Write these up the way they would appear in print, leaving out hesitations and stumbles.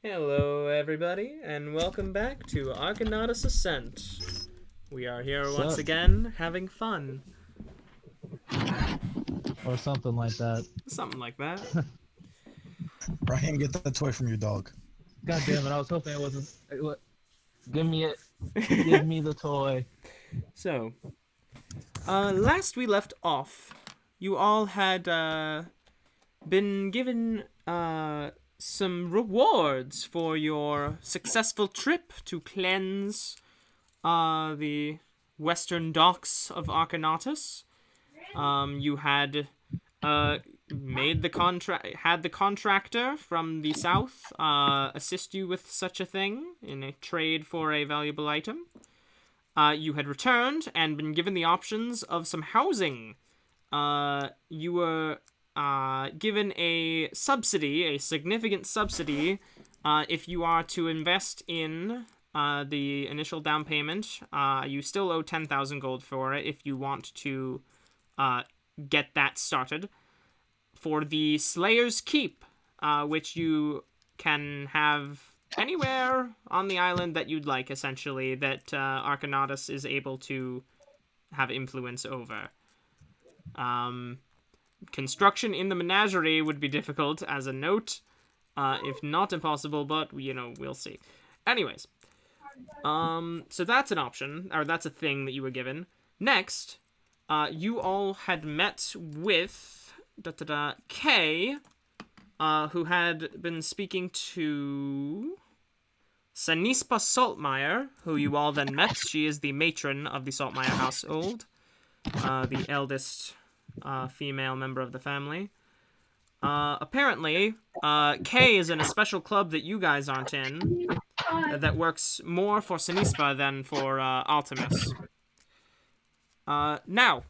Hello, everybody, and welcome back to Arcanautus Ascent. We are here once again, having fun. Or something like that. Something like that. Brian, get that toy from your dog. God damn it, I was hoping it wasn't... Give me it. Give me the toy. So, last we left off, you all had, been given, some rewards for your successful trip to cleanse, the western docks of Arcanautus. You had made the had the contractor from the south assist you with such a thing in a trade for a valuable item. You had returned and been given the options of some housing. You were given a subsidy, a significant subsidy, if you are to invest in the initial down payment. You still owe 10,000 gold for it if you want to get that started. For the Slayer's Keep, which you can have anywhere on the island that you'd like, essentially, that Arcanautus is able to have influence over. Construction in the menagerie would be difficult, as a note, if not impossible, but, we'll see. Anyways, so that's an option, or that's a thing that you were given. Next, you all had met with Kay, who had been speaking to Sanispa Saltmeyer, who you all then met. She is the matron of the Saltmeyer household, the eldest female member of the family. Apparently, Kay is in a special club that you guys aren't in, that works more for Sanispa than for Artemis. Now,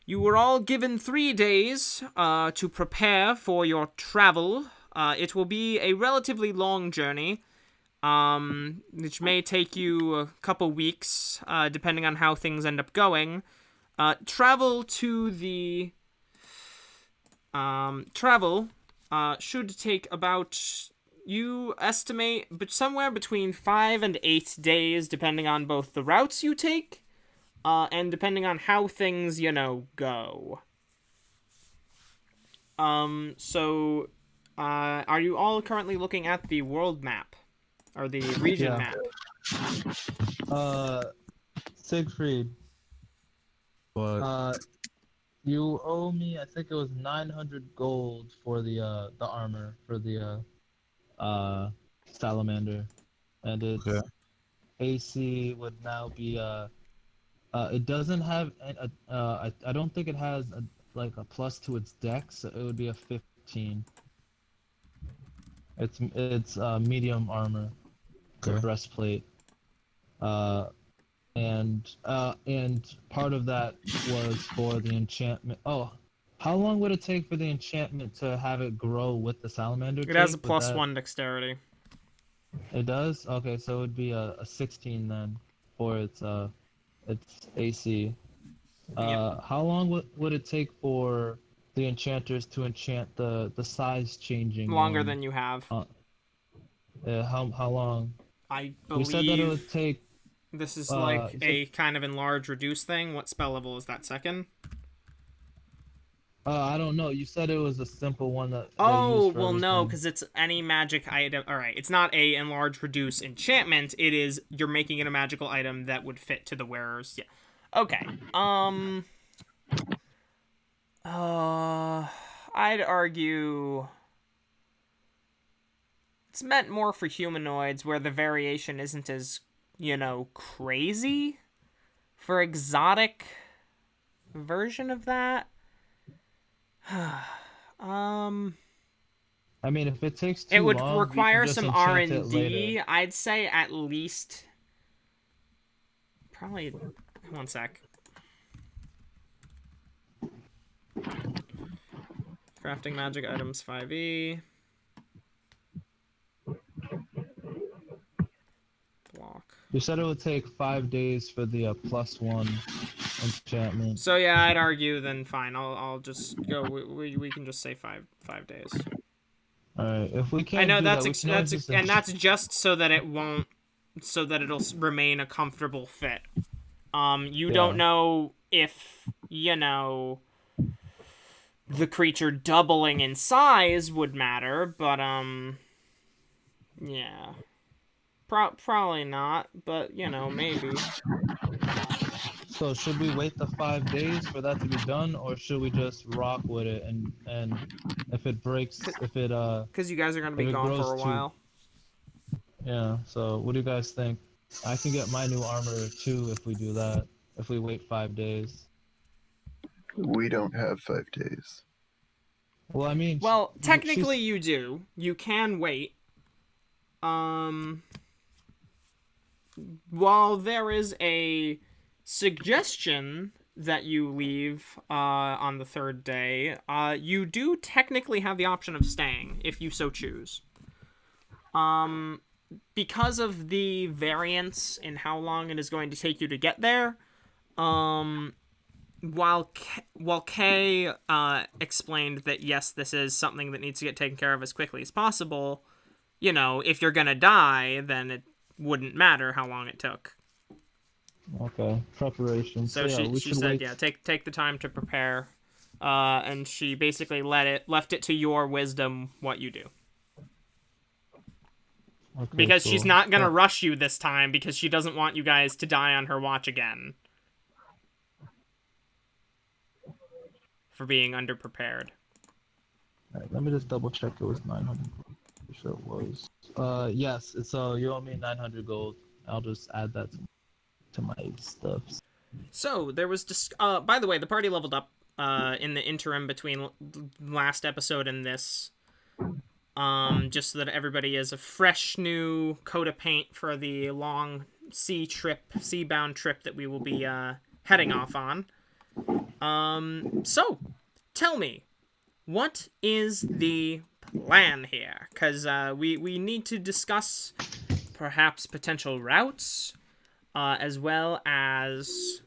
you were all given 3 days to prepare for your travel. It will be a relatively long journey, which may take you a couple weeks, depending on how things end up going. Travel should take about, you estimate, but somewhere between 5 and 8 days, depending on both the routes you take, and depending on how things, go. So, are you all currently looking at the world map? Or the region map? Siegfried. But You owe me, I think it was 900 gold for the armor, for the, salamander. And its AC would now be, it doesn't have, I don't think it has a plus to its dex, so it would be a 15. It's medium armor, the breastplate, and part of that was for the enchantment. Oh, how long would it take for the enchantment to have it grow with the salamander? It has a +1 dexterity. It does? Okay, so it would be a 16 then for its AC. How long would it take for the enchanters to enchant the size changing? Longer than you have. How long? I believe You said that it would take. This is like a kind of enlarge reduce thing. What spell level is that second? I don't know. You said it was a simple one that. Oh, well, no, because it's any magic item. All right, it's not a enlarge reduce enchantment. It is you're making it a magical item that would fit to the wearers. Yeah. Okay. I'd argue it's meant more for humanoids, where the variation isn't as, crazy. For exotic version of that. I mean, if it takes too long, it would long, require some R&D. I'd say at least, probably, 1 sec. Crafting magic items 5e. Block. You said it would take 5 days for the +1 enchantment. So yeah, I'd argue then fine. I'll just go. We can just say five days. All right. If we I can't know do that, we can always just and that's just so that it won't, so that it'll remain a comfortable fit. You don't yeah. know if, you know, the creature doubling in size would matter, but, yeah. Probably not, but, you know, maybe. So should we wait the 5 days for that to be done, or should we just rock with it and if it breaks, Because you guys are going to if be it gone grows for a too, while. yeah. So what do you guys think? I can get my new armor too if we do that. If we wait 5 days. We don't have 5 days. Well, I mean, Well, technically she's you do. You can wait. While there is a suggestion that you leave on the third day, you do technically have the option of staying if you so choose. Because of the variance in how long it is going to take you to get there, while Kay explained that yes, this is something that needs to get taken care of as quickly as possible, you know, if you're gonna die, then it wouldn't matter how long it took. okay. Preparation. So Yeah, we she should said, wait. yeah, take the time to prepare, and she basically left it to your wisdom what you do. Okay, Because cool. she's not gonna rush you this time because she doesn't want you guys to die on her watch again. For being underprepared. All right, let me just double check. It was 900. Sure it was. Yes. It's you owe me 900 gold. I'll just add that to my stuff. So there was by the way, the party leveled up in the interim between last episode and this. Just so that everybody is a fresh new coat of paint for the long sea-bound trip that we will be heading off on. So tell me, what is the plan here? Because we need to discuss perhaps potential routes, as well as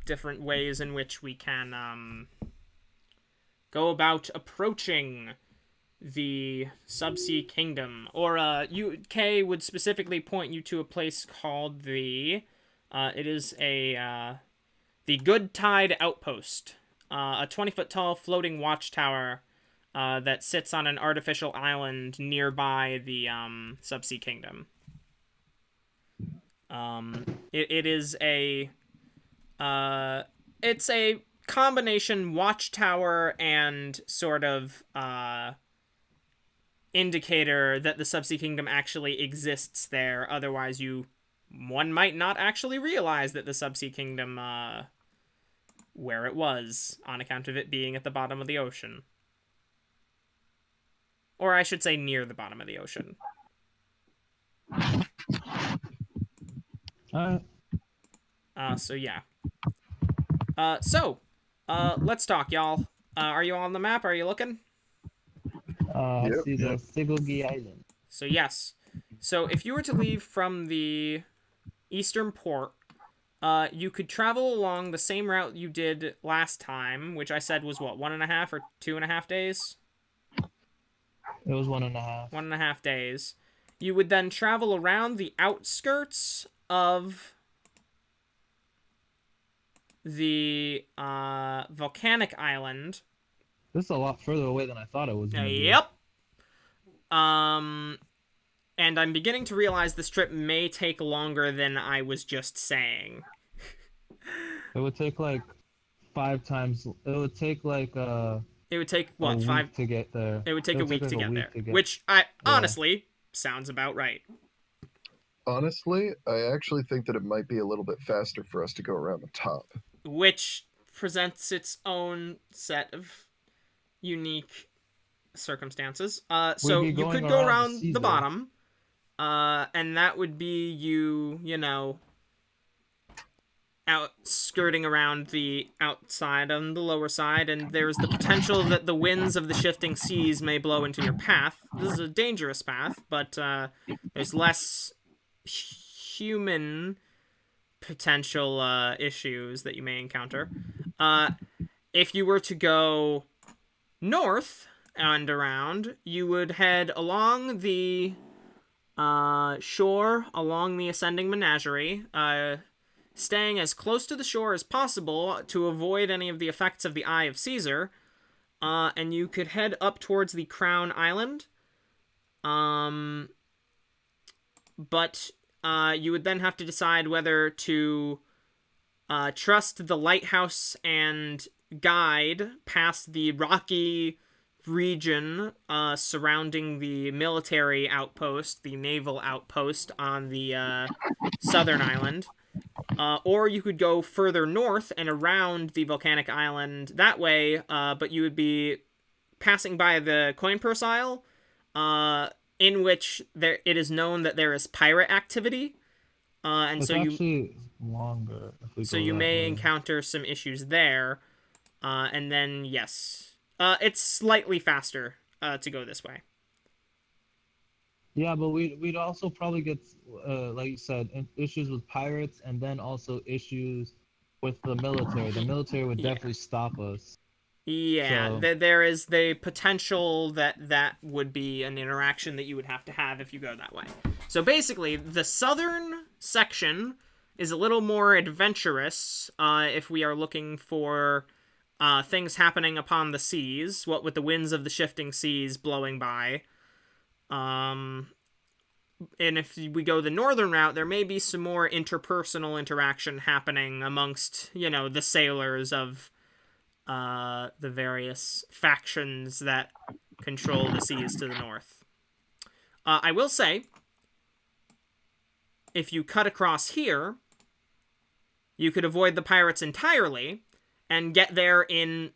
different ways in which we can go about approaching the subsea kingdom. Or Kay would specifically point you to a place called the it is the Good Tide Outpost, a 20-foot tall floating watchtower that sits on an artificial island nearby the subsea kingdom. It is it's a combination watchtower and sort of indicator that the subsea kingdom actually exists there. Otherwise, one might not actually realize that the subsea kingdom where it was, on account of it being at the bottom of the ocean. Or I should say near the bottom of the ocean. So yeah. Let's talk, y'all. Are you on the map? Are you looking? I Yep. see the Sigilgea Islands. So yes. So if you were to leave from the eastern port, you could travel along the same route you did last time, which I said was what, 1.5 or 2.5 days? It was 1.5. 1.5 days. You would then travel around the outskirts of the volcanic island. This is a lot further away than I thought it was gonna be. Yep. And I'm beginning to realize this trip may take longer than I was just saying. It would take like 5 times. It would take like It would take what, a 5 week to get there. It would take a week like to get there, to get- which I honestly sounds about right. Honestly, I actually think that it might be a little bit faster for us to go around the top. Which presents its own set of unique circumstances. So We'd be you could going go around around the the sea, bottom, and that would be you know, out skirting around the outside on the lower side, and there's the potential that the winds of the shifting seas may blow into your path. This is a dangerous path, but there's less human potential issues that you may encounter. If you were to go north, and around, you would head along the shore, along the Ascending Menagerie, staying as close to the shore as possible to avoid any of the effects of the Eye of Caesar, and you could head up towards the Crown Island. But you would then have to decide whether to trust the lighthouse and guide past the rocky region surrounding the military outpost, the naval outpost on the southern island, or you could go further north and around the volcanic island that way, but you would be passing by the coin purse isle, in which it is known that there is pirate activity, and It's so you actually longer if we so go you that may way. encounter some issues there, and then yes, it's slightly faster to go this way. Yeah, but we'd also probably get, like you said, issues with pirates, and then also issues with the military. The military would Yeah. definitely stop us. Yeah, So- there is the potential that would be an interaction that you would have to have if you go that way. So basically, the southern section is a little more adventurous if we are looking for things happening upon the seas, what with the winds of the shifting seas blowing by. And if we go the northern route, there may be some more interpersonal interaction happening amongst, the sailors of the various factions that control the seas to the north. I will say, if you cut across here, you could avoid the pirates entirely and get there in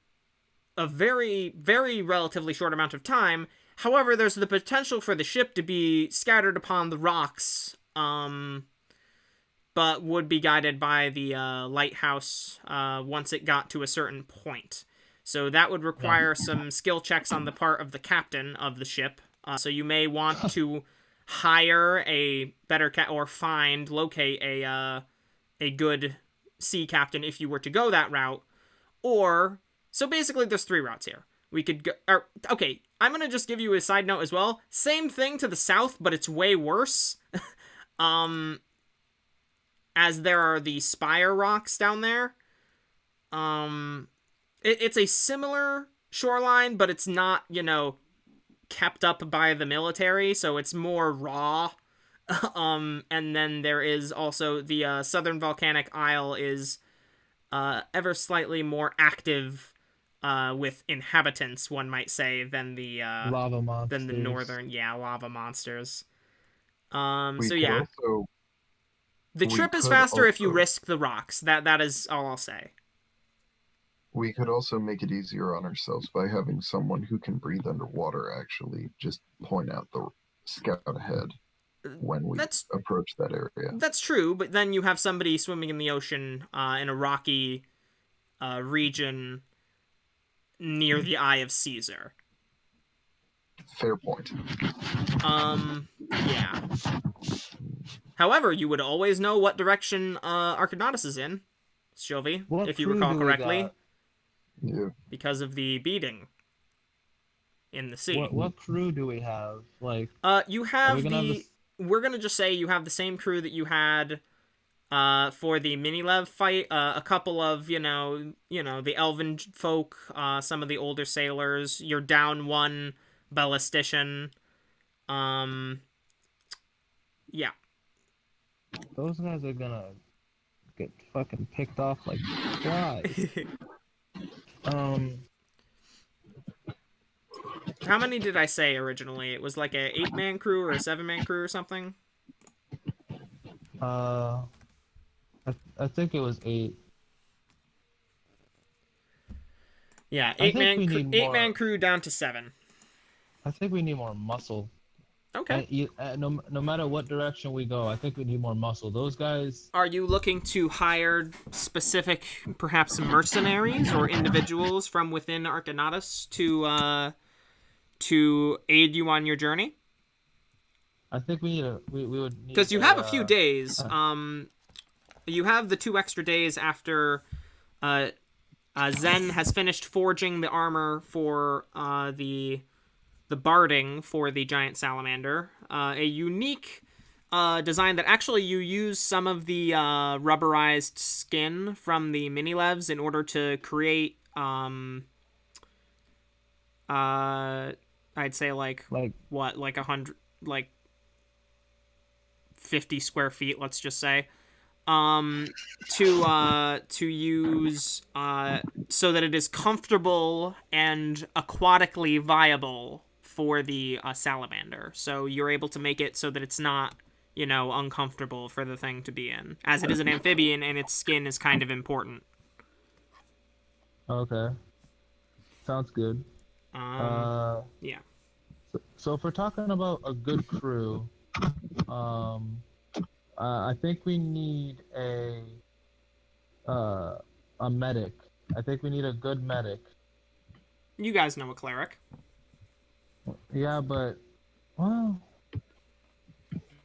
a very, very relatively short amount of time. However, there's the potential for the ship to be scattered upon the rocks, but would be guided by the lighthouse once it got to a certain point. So that would require some skill checks on the part of the captain of the ship. So you may want to hire a better or locate a good sea captain if you were to go that route. Or, so basically there's 3 routes here. We could go, okay, I'm going to just give you a side note as well. Same thing to the south, but it's way worse. As there are the Spire rocks down there. It's a similar shoreline, but it's not, kept up by the military, so it's more raw. And then there is also the Southern Volcanic Isle is ever slightly more active with inhabitants, one might say, than the Lava monsters. than the northern, lava monsters. We So could yeah, also, the we trip is could faster if you also- risk the rocks. That is all I'll say. we could also make it easier on ourselves by having someone who can breathe underwater actually just point out the scout ahead when we That's approach that area. That's true, but then you have somebody swimming in the ocean in a rocky region near the Eye of Caesar. Fair point. Yeah. However, you would always know what direction Arcanautus is in, Shylvie, What if you crew recall do we correctly, got? Yeah. because of the beating in the sea. What crew do we have? Like, You are have we gonna have the. this? We're gonna just say you have the same crew that you had for the Minilev fight. A couple of the elven folk, some of the older sailors. You're down one ballistician. Yeah. Those guys are gonna get fucking picked off like flies. How many did I say originally? It was like a 8-man crew or a 7-man crew or something. I think it was 8. Yeah, I think 8-man we need more- 8-man crew down to 7. I think we need more muscle. Okay. No matter what direction we go, I think we need more muscle. Those guys. Are you looking to hire specific, perhaps mercenaries or individuals from within Arcanautus to aid you on your journey? I think we need we would need. Because you have a few days. You have the 2 extra days after Zen has finished forging the armor for the barding for the giant salamander. A unique design that actually you use some of the rubberized skin from the mini-levs in order to create I'd say like 100, like 50 square feet, let's just say, to use so that it is comfortable and aquatically viable for the salamander. So you're able to make it so that it's not, uncomfortable for the thing to be in, as it is an amphibian and its skin is kind of important. Okay. Sounds good. Yeah. So if we're talking about a good crew, I think we need a medic. I think we need a good medic. You guys know a cleric. Yeah, but well,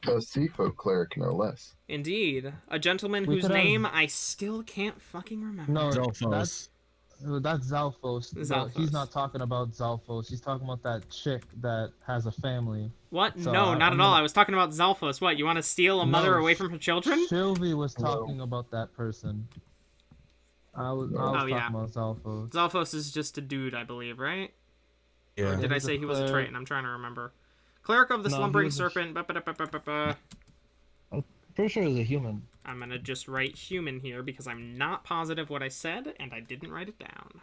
A sea folk cleric, no less. Indeed. A gentleman We whose could have- name I still can't fucking remember. no, Zalfos. that's Zalfos. Zalfos. He's not talking about Zalfos. He's talking about that chick that has a family. What? So No, not I'm at all. gonna- I was talking about Zalfos. What, you want to steal a mother No, away from her children? Shylvie was talking about that person. I was Oh, talking yeah. about Zalfos. Zalfos is just a dude, I believe, right? Yeah. Or did I He's a say he was a cleric. Triton? I'm trying to remember. Cleric of the No, he Slumbering was a- Serpent. Ba-ba-da-ba-ba-ba-ba. Pretty sure he's a human. I'm gonna just write human here because I'm not positive what I said, and I didn't write it down.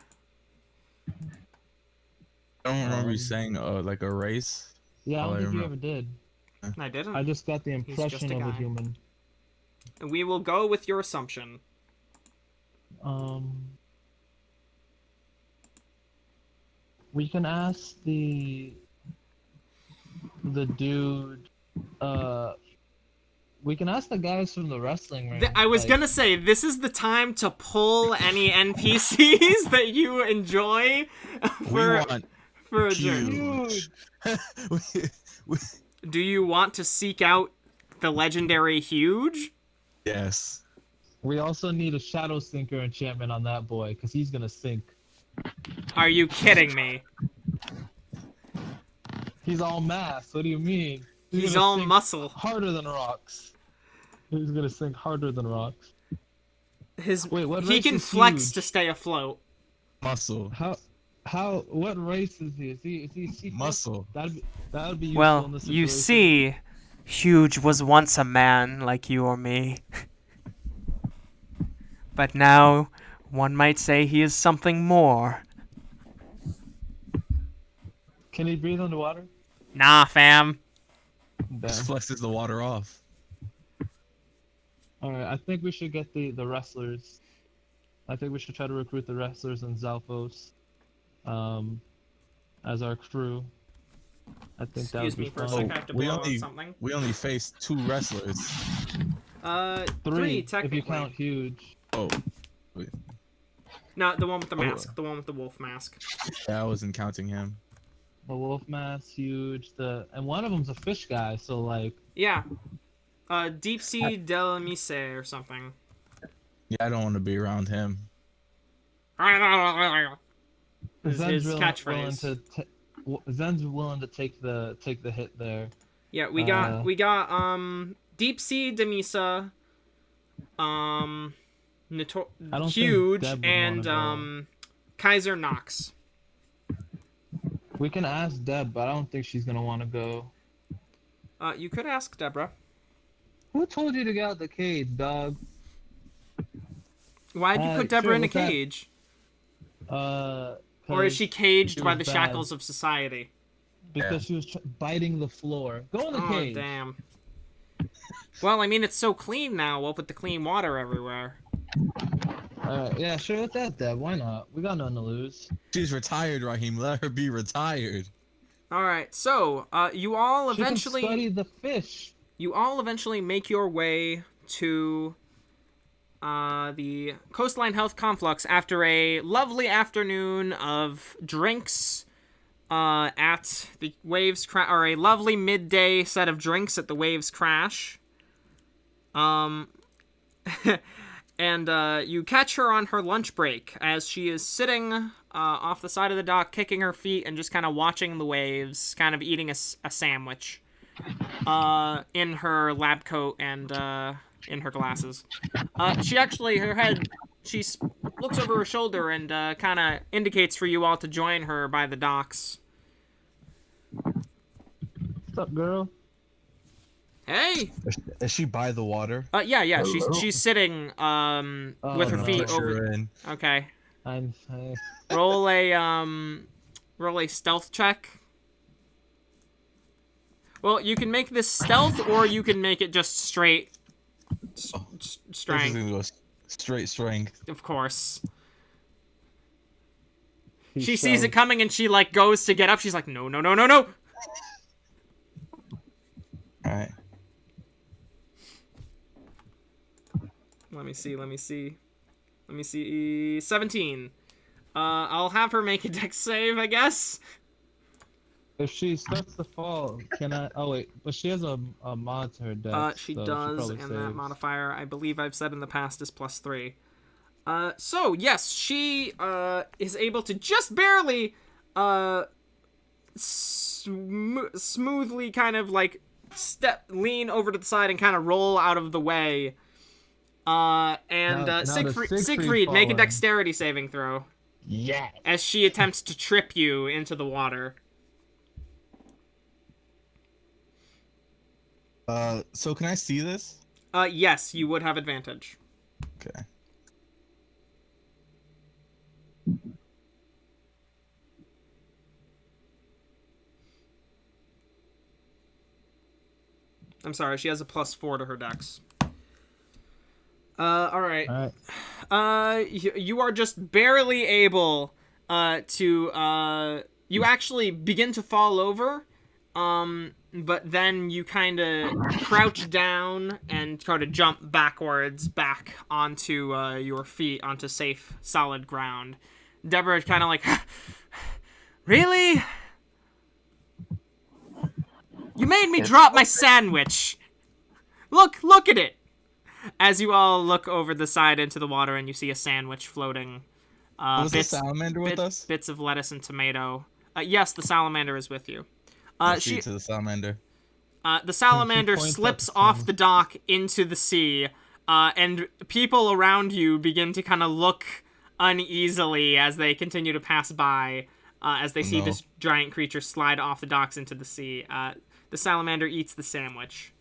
I don't remember you saying like a race. Yeah, I All don't I think you remember- ever did. I didn't. I just got the just impression a of a guy. human. We will go with your assumption. We can ask the dude. We can ask the guys from the wrestling ring. I was like- gonna say, this is the time to pull any NPCs that you enjoy We for want a journey. huge. we- Do you want to seek out the legendary Huge? yes. We also need a Shadow Sinker enchantment on that boy, because he's gonna sink. Are you kidding me? He's all mass. What do you mean? He's gonna all sink muscle. harder than rocks. He's gonna sink harder than rocks. Wait, what He race can is flex Huge? to stay afloat. Muscle. What race is he? Is he Siegfried? Muscle. That'd be useful in Well, this you situation. see, Huge was once a man like you or me. But now, one might say he is something more. Can he breathe underwater? Nah, fam. Just flexes the water off. Alright, I think we should get the wrestlers. I think we should try to recruit the wrestlers and Zalfos as our crew. I think that Excuse would be me for a fun. second, I have to we blow out only- something. We only faced 2 wrestlers. Three, if technically. you count Huge. Oh, No, the one with the mask. The one with the wolf mask. yeah, I wasn't counting him. The Wolf Mask, Huge, and one of them's a fish guy, so like Yeah. Deep Sea Delamise or something. Yeah, I don't want to be around him. Is his willing catchphrase. Zen's willing to take the hit there. Yeah, we got Deep Sea Demisa, I don't think Huge, Deb would and wanna Kaiser Knox. We can ask Deb, but I don't think she's gonna want to go. You could ask Deborah. Who told you to get out the cage, dog? Why'd you put Deborah sure, in a what's that? cage? Or is 'Cause she caged she by was the bad. shackles of society? Because she was biting the floor. Go in the Oh, cage. damn. Well, I mean, it's so clean now. We'll put the clean water everywhere. Yeah, sure. Let's ask Deb. Why not? We got nothing to lose. She's retired, Raheem. Let her be retired. All right, so you all She eventually can study the fish. make your way to the Coastline Health Complex after a lovely afternoon of drinks at the Waves Crash, or a lovely midday set of drinks at the Waves Crash. And you catch her on her lunch break as she is sitting off the side of the dock, kicking her feet and just kind of watching the waves, kind of eating a sandwich in her lab coat and in her glasses. She actually, her head, looks over her shoulder and kind of indicates for you all to join her by the docks. What's up, girl? Hey! Is she by the water? Yeah, Hello? she's sitting with her no. feet Push over. her in. Okay. I Roll a stealth check. Well, you can make this stealth, or you can make it just straight strength, This is gonna go straight strength. of course. Peace She sees out. it coming and she like goes to get up. She's like, no, no, no, no, no. All right. Let me see. 17. I'll have her make a dex save, I guess. If she starts to fall, can I? Oh wait, but she has a mod to her dex. She so does, probably and that saves. modifier, I believe I've said in the past, is +3. So yes, she is able to just barely smoothly kind of like lean over to the side and kind of roll out of the way. Now the Siegfried, make a fallen. dexterity saving throw Yeah. as she attempts to trip you into the water. So can I see this? Yes, you would have advantage. Okay. I'm sorry, she has a +4 to her dex. All right. All right. You are just barely able to you actually begin to fall over, but then you kind of crouch down and try to jump backwards back onto your feet onto safe solid ground. Deborah kind of like, really? You made me drop my sandwich. Look at it. As you all look over the side into the water and you see a sandwich floating. Was the salamander with us? Bits of lettuce and tomato. Yes, the salamander is with you. Let's feed to the salamander. The salamander points slips up off the dock into the sea, and people around you begin to kind of look uneasily as they continue to pass by, as they see no. this giant creature slide off the docks into the sea. The salamander eats the sandwich.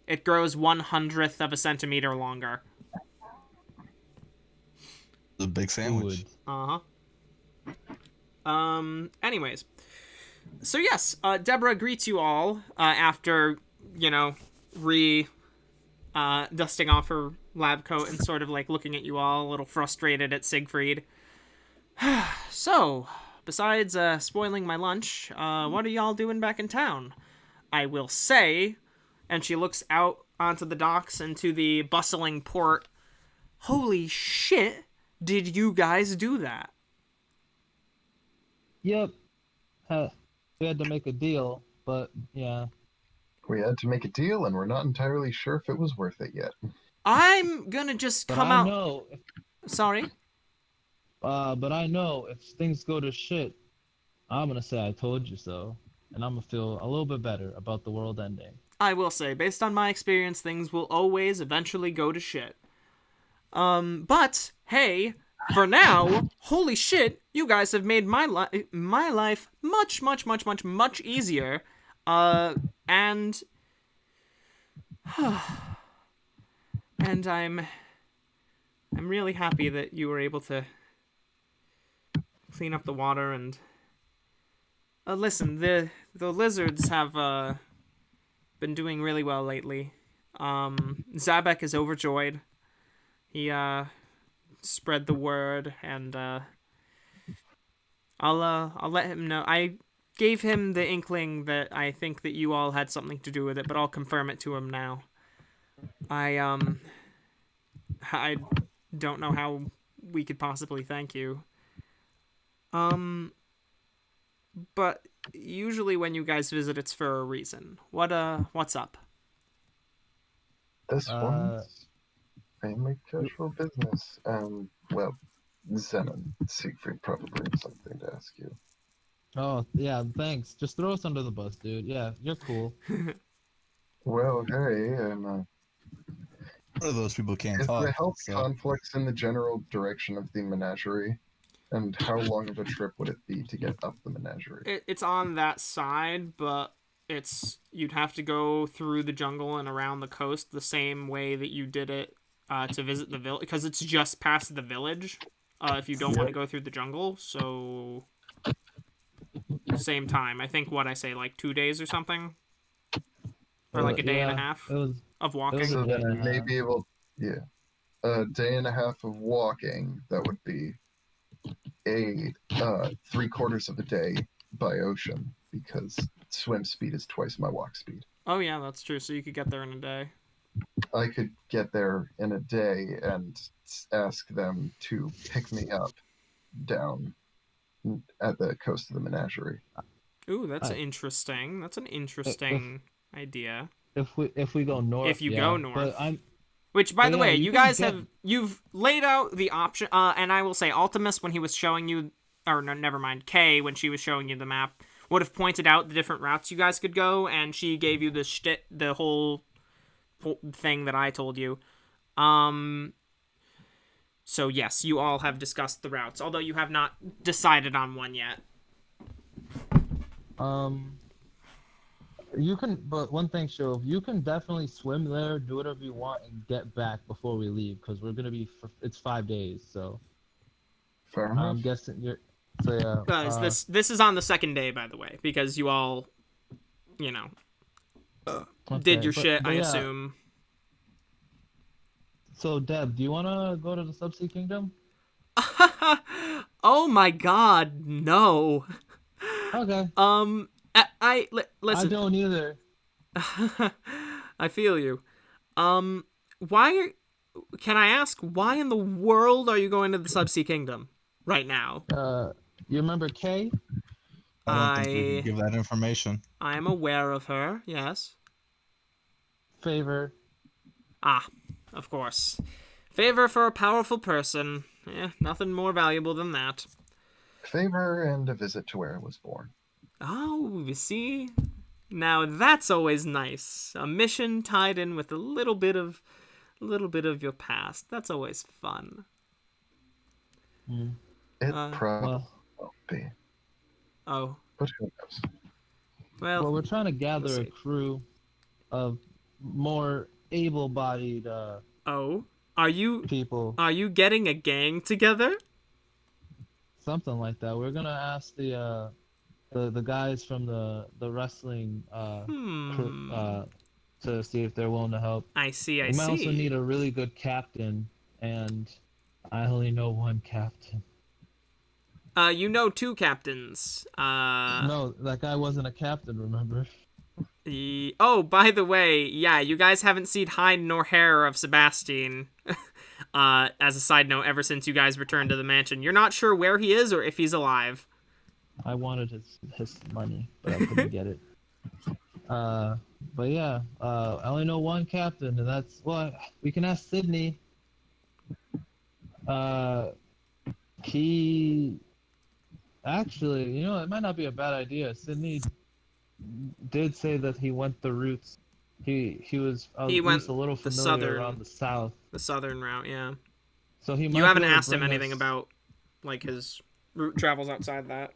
It grows 1/100th of a centimeter longer. The big sandwich. Good. Anyways. So yes, Deborah greets you all after, dusting off her lab coat and sort of like looking at you all a little frustrated at Siegfried. So, besides spoiling my lunch, what are y'all doing back in town? I will say, and she looks out onto the docks and to the bustling port. Holy shit, did you guys do that? Yep. We had to make a deal, but yeah. We had to make a deal, and we're not entirely sure if it was worth it yet. I'm gonna just But come I out. know. Sorry? But I know if things go to shit, I'm gonna say I told you so, and I'm gonna feel a little bit better about the world ending. I will say, based on my experience, things will always eventually go to shit. But, hey, for now, holy shit, you guys have made my life much, much, much, much, much easier. And... and I'm really happy that you were able to clean up the water and... listen, the lizards have, been doing really well lately. Zabek is overjoyed. He, spread the word, and, I'll let him know. I gave him the inkling that I think that you all had something to do with it, but I'll confirm it to him now. I don't know how we could possibly thank you. But usually when you guys visit, it's for a reason. What's up? This one's mainly casual business, and, well, Zen and Siegfried probably have something to ask you. Oh, yeah, thanks. Just throw us under the bus, dude. Yeah, you're cool. Well, hey, and One of those people can't is the talk. health So conflicts in the general direction of the menagerie? And how long of a trip would it be to get up the menagerie? It's on that side, but you'd have to go through the jungle and around the coast the same way that you did it to visit the village, because it's just past the village. If you don't want to go through the jungle, so same time. I think what I say, like 2 days or something, or like a day and a half of walking. So then you may be able, a day and a half of walking. That would be a 3/4 of a day by ocean, because swim speed is twice my walk speed. Oh yeah, that's true. So you could get there in a day. I could get there in a day and ask them to pick me up down at the coast of the menagerie. Ooh, that's interesting. That's an interesting idea. If we go north, if you go north, but which, by the way, you guys you've laid out the option. And I will say, Ultimus, when he was showing you, or no, never mind, Kay, when she was showing you the map, would have pointed out the different routes you guys could go, and she gave you the whole thing that I told you. So yes, you all have discussed the routes, although you have not decided on one yet. You can, but one thing, Shylv, you can definitely swim there, do whatever you want, and get back before we leave, because we're gonna be. It's 5 days, so. Fair enough. I'm guessing you're. So yeah. Guys, this is on the second day, by the way, because you all, did your shit. I assume. So Deb, do you wanna go to the Subsea Kingdom? Oh my God, no. Okay. Listen. I don't either. I feel you. Can I ask, why in the world are you going to the Subsea Kingdom right now? You remember Kay? I don't think we can give that information. I am aware of her, yes. Favor. Ah, of course. Favor for a powerful person. Nothing more valuable than that. Favor and a visit to where I was born. Oh, you see? Now that's always nice. A mission tied in with a little bit of your past. That's always fun. It probably won't be. Oh. But who knows? Well, we're trying to gather a crew of more able-bodied people. Are you getting a gang together? Something like that. We're gonna ask the guys from the wrestling crew, to see if they're willing to help. I see. We might also need a really good captain, and I only know one captain. You know 2 captains. No, that guy wasn't a captain, remember? Oh, by the way, yeah, you guys haven't seen hide nor hair of Sebastian. As a side note, ever since you guys returned to the mansion, you're not sure where he is or if he's alive. I wanted his money, but I couldn't get it. But yeah, I only know one captain, and that's we can ask Sydney. He actually, it might not be a bad idea. Sydney did say that he went the routes. He went a little familiar around the south. The southern route, yeah. So he. You haven't asked him anything about like his route travels outside that.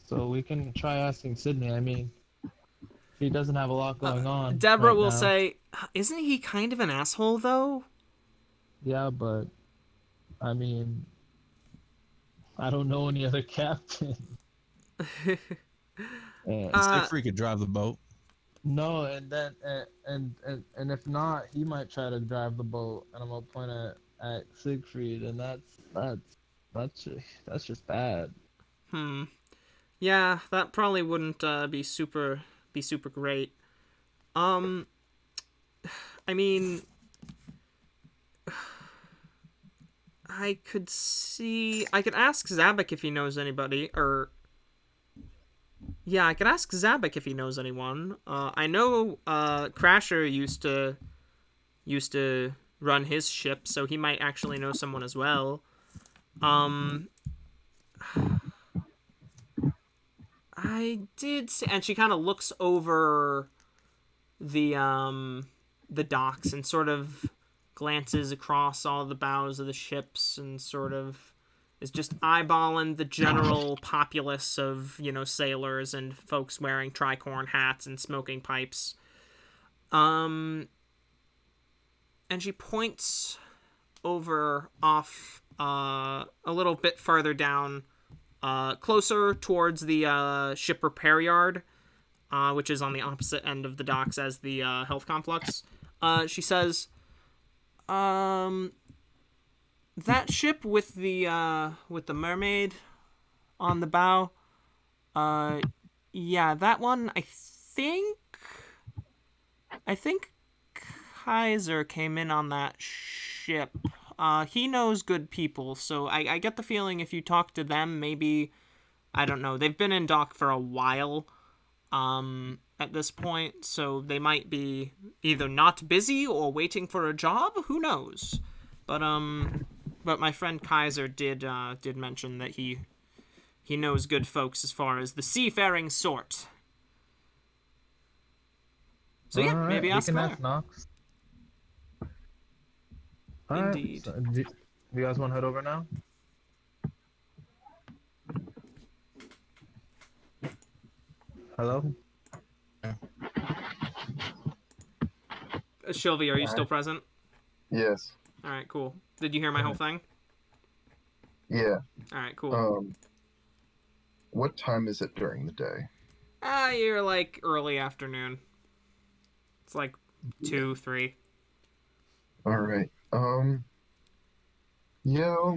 So we can try asking Sydney. I mean, he doesn't have a lot going on. Deborah will say, "Isn't he kind of an asshole, though?" Yeah, but I mean, I don't know any other captain. Siegfried could drive the boat. No, and then and if not, he might try to drive the boat, and I'm gonna point at Siegfried, and that's just bad. Yeah, that probably wouldn't be super great. I mean, I could ask Zabek if he knows anybody, or yeah, I could ask Zabek if he knows anyone. I know Crasher used to run his ship, so he might actually know someone as well. Um, I did say, and she kind of looks over the docks and sort of glances across all the bows of the ships and sort of is just eyeballing the general populace of, sailors and folks wearing tricorn hats and smoking pipes. And she points over off a little bit further down, closer towards the ship repair yard, which is on the opposite end of the docks as the health complex. She says, that ship with the mermaid on the bow, yeah, that one, I think Kaiser came in on that ship. He knows good people, so I get the feeling if you talk to them, maybe, I don't know, they've been in dock for a while, at this point, so they might be either not busy or waiting for a job, who knows? But my friend Kaiser did mention that he knows good folks as far as the seafaring sort. So yeah, Alright, maybe ask we can her. ask Nox. Alright, Indeed. so do you guys want to head over now? Hello? Shylvie, are you still present? Yes. All right, cool. Did you hear my whole thing? Yeah. All right, cool. What time is it during the day? You're like early afternoon. It's like 2, 3. All right. Yeah,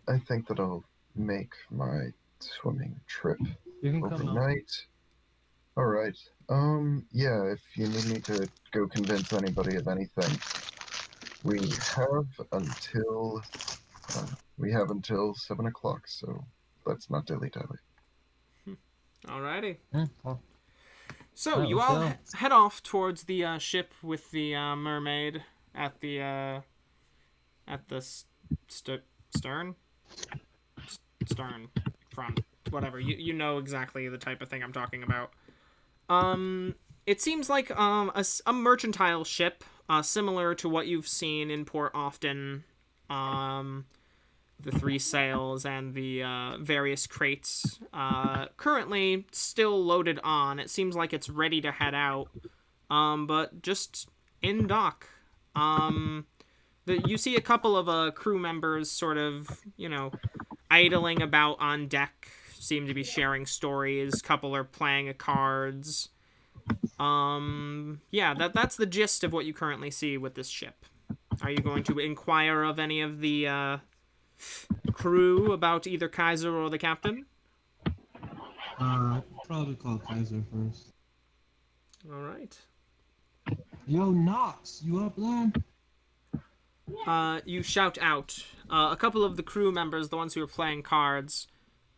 I think that I'll make my swimming trip You can come out. overnight. All right. Yeah, if you need me to go convince anybody of anything, we have until 7 o'clock, so let's not dilly-dally. Alrighty. Well, So Alright, you let's all go. head off towards the ship with the mermaid at the stern, front, whatever. You know exactly the type of thing I'm talking about. It seems like a mercantile ship, similar to what you've seen in Port Often. The 3 sails and the various crates, currently still loaded on. It seems like it's ready to head out, but just in dock. You see a couple of crew members sort of, idling about on deck, seem to be sharing stories. Couple are playing cards. Yeah, that's the gist of what you currently see with this ship. Are you going to inquire of any of the crew about either Kaiser or the captain? Probably call Kaiser first. All right. Yo, Nox, you up there? You shout out. A couple of the crew members, the ones who are playing cards,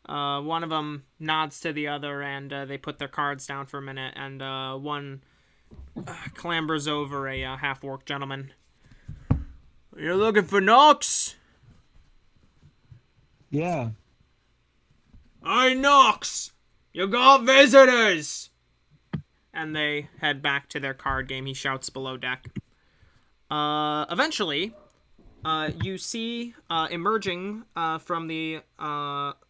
one of them nods to the other, and they put their cards down for a minute, and one clambers over a half-orc gentleman. You're looking for Nox? Yeah. Hey, Nox! You got visitors! And they head back to their card game. He shouts below deck. Eventually, you see emerging from the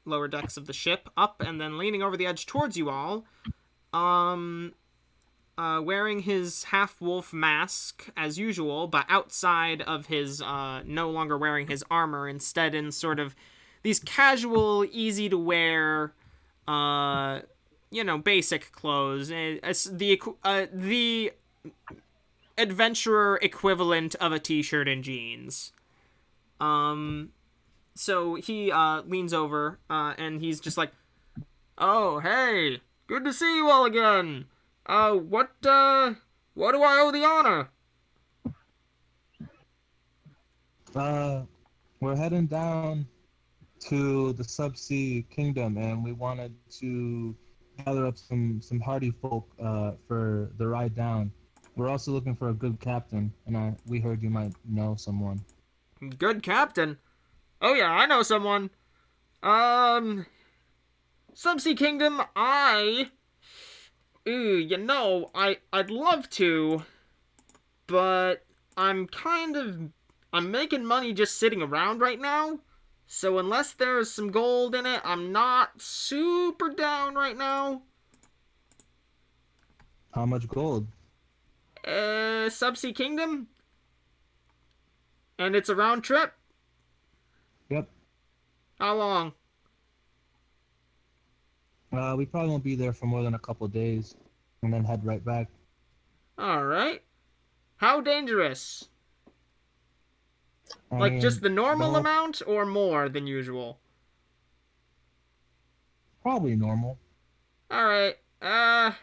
lower decks of the ship, up and then leaning over the edge towards you all, wearing his half-wolf mask as usual, but outside of his, no longer wearing his armor, instead in sort of these casual, easy-to-wear, basic clothes. The adventurer equivalent of a t-shirt and jeans. So he leans over, and he's just like, "Oh, hey, good to see you all again. What do I owe the honor?" We're heading down to the subsea kingdom, and we wanted to gather up some hardy folk for the ride down. We're also looking for a good captain, and we heard you might know someone. Good captain? Oh yeah, I know someone. Subsea Kingdom, I'd love to, but I'm making money just sitting around right now. So unless there's some gold in it, I'm not super down right now. How much gold? Subsea Kingdom? And it's a round trip? Yep. How long? We probably won't be there for more than a couple days, and then head right back. Alright. How dangerous? I Like mean, just the normal whole- amount or more than usual? Probably normal. Alright. For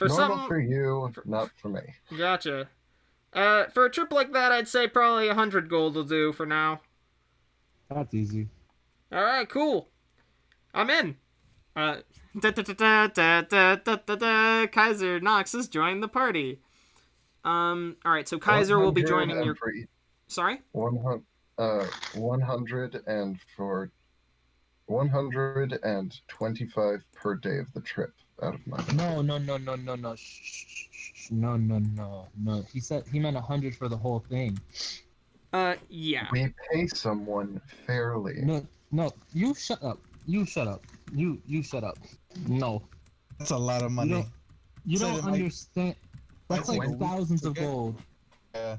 Normal some... for you, not for me. Gotcha. For a trip like that, I'd say probably 100 gold will do for now. That's easy. Alright, cool. I'm in. Kaiser Knox has joined the party. Alright, so Kaiser will be joining your... Sorry? 100 and for 125 per day of the trip out of my No. Shh. No. He meant 100 for the whole thing. Yeah. We pay someone fairly. No. You shut up. You shut up. You shut up. No. That's a lot of money. You Say don't that, Mike. understand. That's Mike, like when- thousands of okay. gold. Yeah.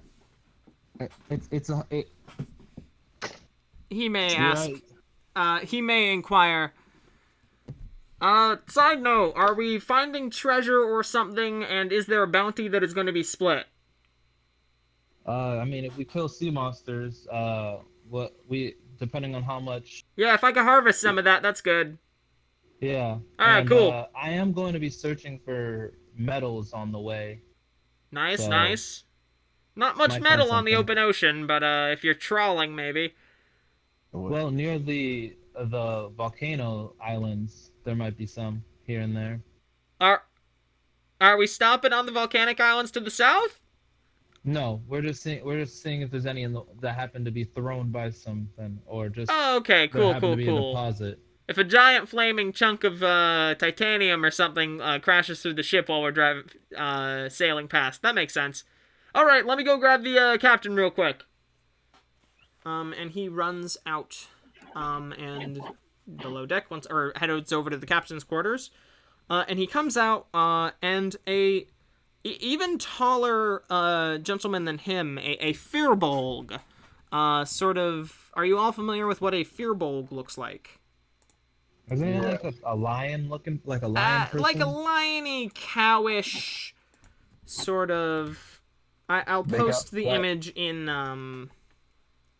He may You're ask... right. He may inquire... side note, are we finding treasure or something, and is there a bounty that is going to be split? I mean, if we kill sea monsters, depending on how much. Yeah, if I can harvest some of that, that's good. Yeah. Alright, And, cool. I am going to be searching for metals on the way. Nice, So, nice. Not much might metal find on the something. open ocean, but if you're trawling, maybe. Well, near the volcano islands, there might be some here and there. Are we stopping on the volcanic islands to the south? No, we're just seeing if there's any that happen to be thrown by something, or just Oh, okay, there cool, happen to be a cool. deposit. If a giant flaming chunk of titanium or something crashes through the ship while we're sailing past, that makes sense. All right, let me go grab the captain real quick. And he runs out, and below deck heads over to the captain's quarters, and he comes out, and a even taller gentleman than him, a firbolg, sort of. Are you all familiar with what a firbolg looks like? Isn't it like a lion looking, like a lion person? Like a liony, cowish sort of. I'll post the image in.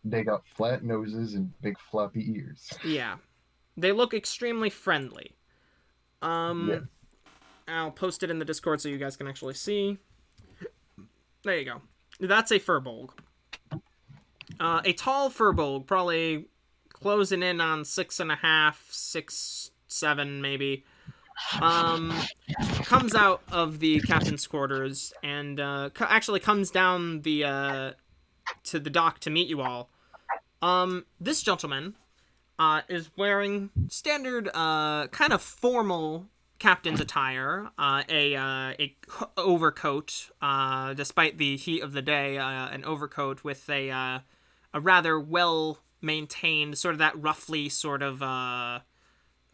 They got flat noses and big floppy ears. Yeah, they look extremely friendly. Yeah. I'll post it in the Discord so you guys can actually see. There you go. That's a firbolg. A tall firbolg, probably closing in on 6.5, 6, 7 maybe. Comes out of the captain's quarters and actually comes down to the dock to meet you all. This gentleman is wearing standard kind of formal captain's attire, a overcoat, despite the heat of the day, an overcoat with a rather well maintained, sort of that roughly sort of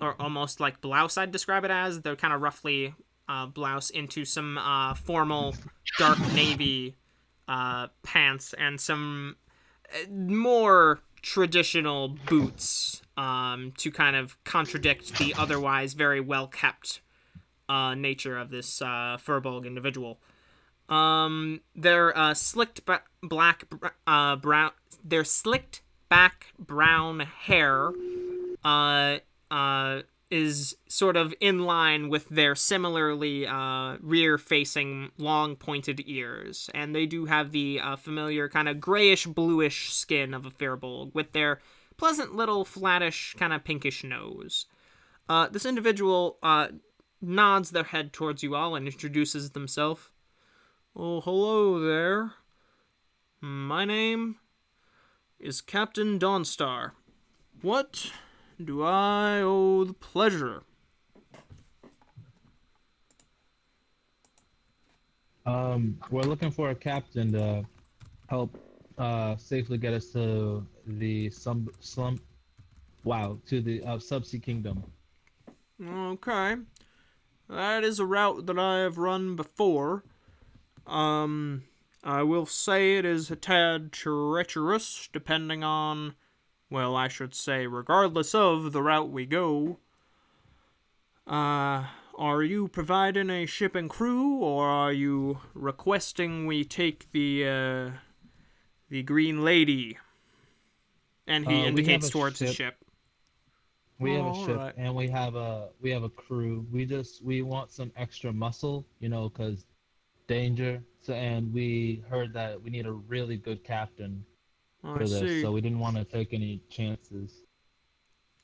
or almost like blouse I'd describe it as. They're kind of roughly blouse into some formal dark navy pants and some more traditional boots to kind of contradict the otherwise very well kept nature of this firbolg individual. Their slicked back brown hair is sort of in line with their similarly rear-facing, long-pointed ears, and they do have the familiar kind of grayish-bluish skin of a firbolg, with their pleasant little flattish, kind of pinkish nose. This individual nods their head towards you all and introduces themselves. Oh, hello there. My name is Captain Dawnstar. What do I owe the pleasure? We're looking for a captain to help safely get us to the to the subsea kingdom. Okay. That is a route that I have run before. I will say it is a tad treacherous, depending on, well, I should say, regardless of the route we go. Are you providing a ship and crew, or are you requesting we take the Green Lady? And he We have indicates a towards the ship. ship. We have a All ship, right. and we have a crew. We want some extra muscle, because danger. So, and we heard that we need a really good captain I for this, see. so we didn't want to take any chances.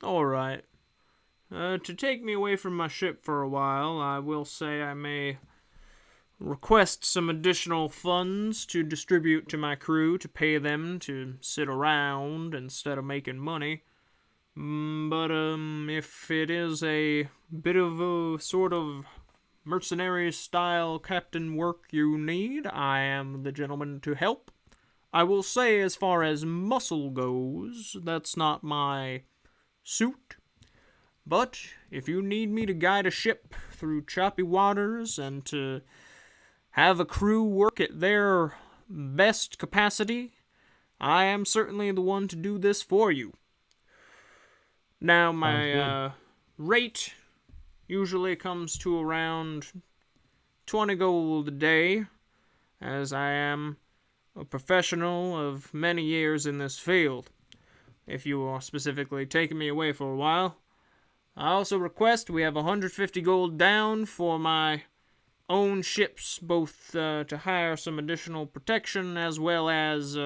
All right. To take me away from my ship for a while, I will say I may request some additional funds to distribute to my crew to pay them to sit around instead of making money. But if it is a bit of a sort of mercenary style captain work you need, I am the gentleman to help. I will say, as far as muscle goes, that's not my suit. But if you need me to guide a ship through choppy waters and to have a crew work at their best capacity, I am certainly the one to do this for you. Now, Sounds good. my rate usually comes to around 20 gold a day, as I am a professional of many years in this field. If you are specifically taking me away for a while, I also request we have 150 gold down for my own ships, both to hire some additional protection as well as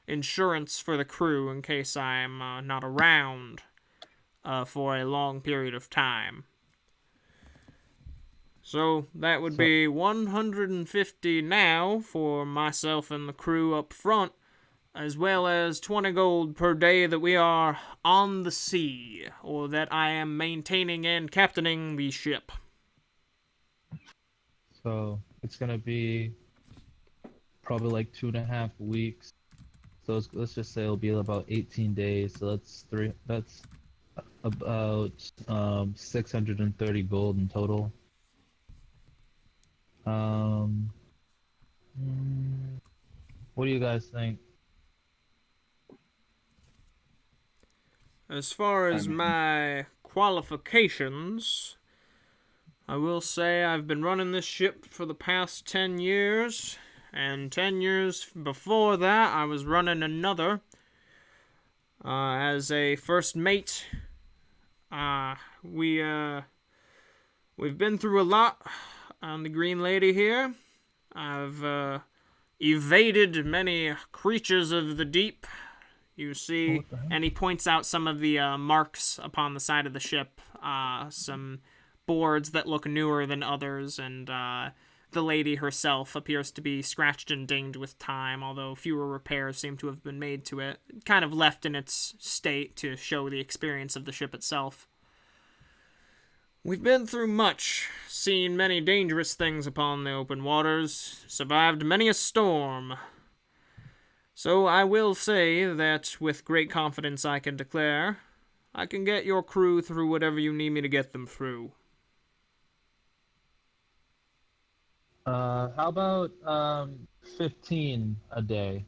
insurance for the crew in case I'm not around for a long period of time. So that would be 150 now for myself and the crew up front, as well as 20 gold per day that we are on the sea, or that I am maintaining and captaining the ship. So it's gonna be probably like 2.5 weeks. So let's just say it'll be about 18 days. So that's about 630 gold in total. Um, what do you guys think? As far as my qualifications, I will say I've been running this ship for the past 10 years, and 10 years before that I was running another as a first mate. We've been through a lot on the Green Lady here. I've evaded many creatures of the deep. You see, What the hell? and he points out some of the marks upon the side of the ship, some boards that look newer than others, and the lady herself appears to be scratched and dinged with time, although fewer repairs seem to have been made to it, kind of left in its state to show the experience of the ship itself. We've been through much, seen many dangerous things upon the open waters, survived many a storm. So I will say that with great confidence I can declare, I can get your crew through whatever you need me to get them through. How about 15 a day?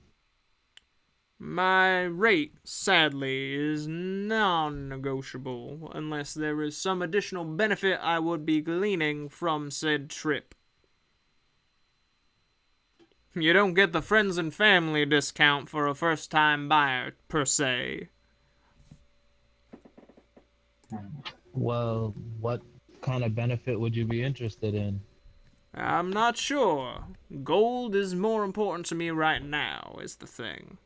My rate, sadly, is non-negotiable, unless there is some additional benefit I would be gleaning from said trip. You don't get the friends and family discount for a first-time buyer, per se. Well, what kind of benefit would you be interested in? I'm not sure. Gold is more important to me right now, is the thing.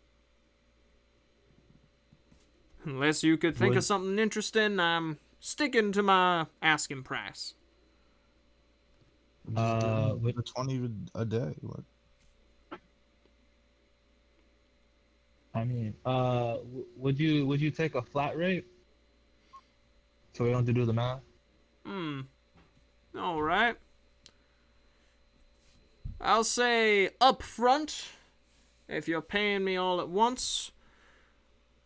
Unless you could think of something interesting, I'm sticking to my asking price. With The 20 a day. What? I mean, would you take a flat rate so we don't have to do the math? All right. I'll say up front, if you're paying me all at once.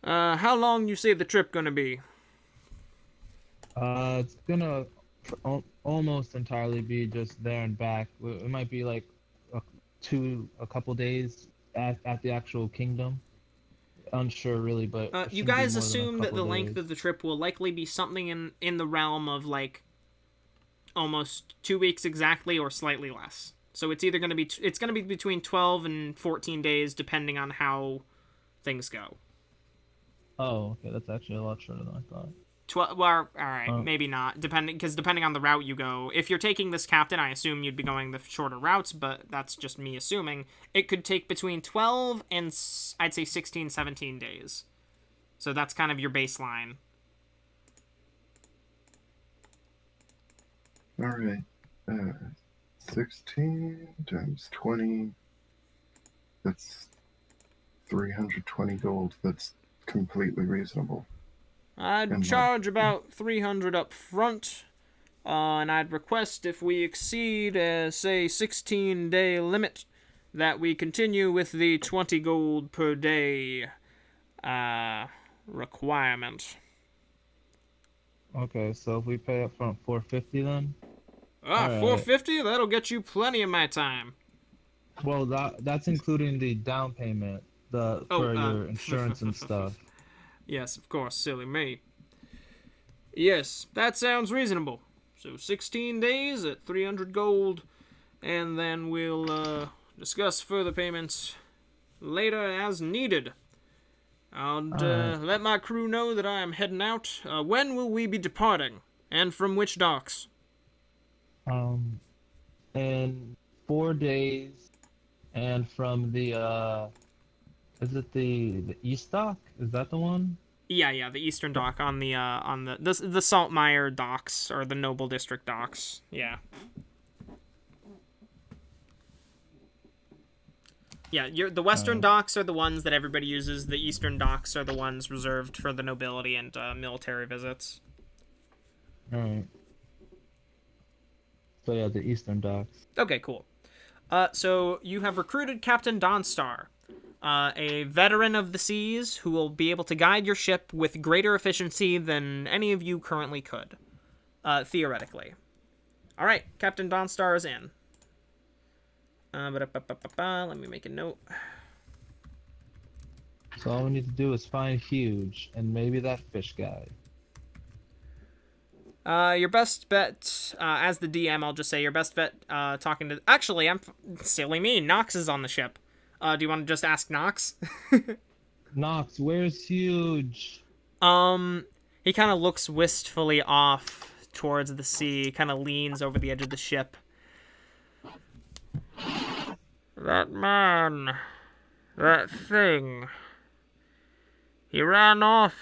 How long you say the trip gonna be? It's gonna almost entirely be just there and back. It might be like a, a couple days at the actual kingdom. Unsure really, but it You shouldn't be guys more than a assume that couple the length days. of the trip will likely be something in the realm of like almost 2 weeks exactly, or slightly less. So it's either gonna be between 12 and 14 days, depending on how things go. Oh, okay, that's actually a lot shorter than I thought. 12. Well, all right, Oh. maybe not. Depending on the route you go. If you're taking this captain, I assume you'd be going the shorter routes, but that's just me assuming. It could take between 12 and I'd say 16, 17 days. So that's kind of your baseline. All right. 16 times 20. That's 320 gold. That's completely reasonable. I'd And charge about 300 up front, and I'd request if we exceed, say, 16-day limit, that we continue with the 20 gold per day requirement. Okay, so if we pay up front 450 then? All right. 450? That'll get you plenty of my time. Well, that's including the down payment, for your insurance and stuff. Yes, of course, silly me. Yes, that sounds reasonable. So 16 days at 300 gold, and then we'll discuss further payments later as needed. I'll let my crew know that I am heading out. When will we be departing, and from which docks? In 4 days, and from the is it the East Dock? Is that the one? Yeah, the eastern dock on the Saltmire docks, or the Noble District docks. Yeah. Yeah, the western docks are the ones that everybody uses. The eastern docks are the ones reserved for the nobility and military visits. Alright. So yeah, the Eastern Docks. Okay, cool. So you have recruited Captain Dawnstar, a veteran of the seas who will be able to guide your ship with greater efficiency than any of you currently could, theoretically. All right, Captain Dawnstar is in. Let me make a note. So all we need to do is find Huge and maybe that fish guy. Your best bet, as the DM, I'll just say your best bet, talking to... Actually, silly me, Nox is on the ship. Do you want to just ask Nox? Nox, where's Huge? He kind of looks wistfully off towards the sea, kind of leans over the edge of the ship. That man, that thing, he ran off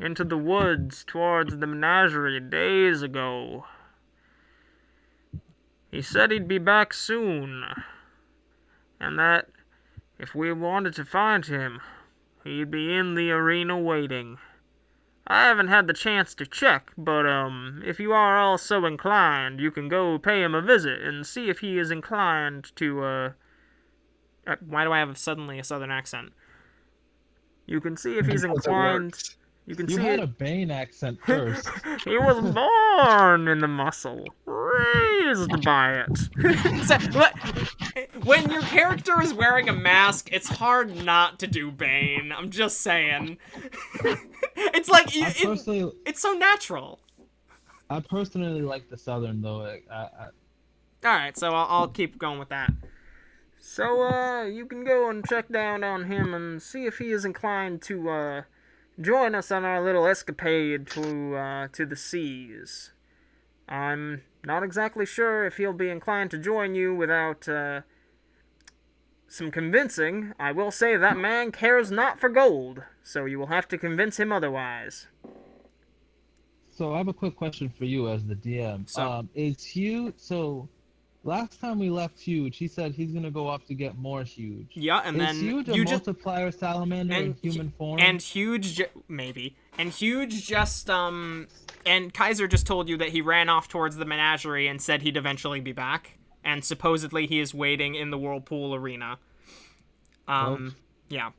into the woods towards the menagerie days ago. He said he'd be back soon, and that if we wanted to find him, he'd be in the arena waiting. I haven't had the chance to check, but if you are all so inclined, you can go pay him a visit and see if he is inclined to, why do I have suddenly a southern accent? You can see if he's inclined... You had a Bane accent first. He was born in the muscle, raised by it. So, when your character is wearing a mask, it's hard not to do Bane. I'm just saying. It's like it's so natural. I personally like the Southern though. All right, so I'll keep going with that. So you can go and check down on him and see if he is inclined to join us on our little escapade to the seas. I'm not exactly sure if he'll be inclined to join you without some convincing. I will say that man cares not for gold, so you will have to convince him otherwise. So I have a quick question for you as the DM. So, Is Hugh last time we left Huge, he said he's gonna go off to get more Huge. Yeah, and Is then Huge a you just multiplier salamander in human form? and maybe and Huge just and Kaiser just told you that he ran off towards the menagerie and said he'd eventually be back, and supposedly he is waiting in the whirlpool arena. Well, Yeah.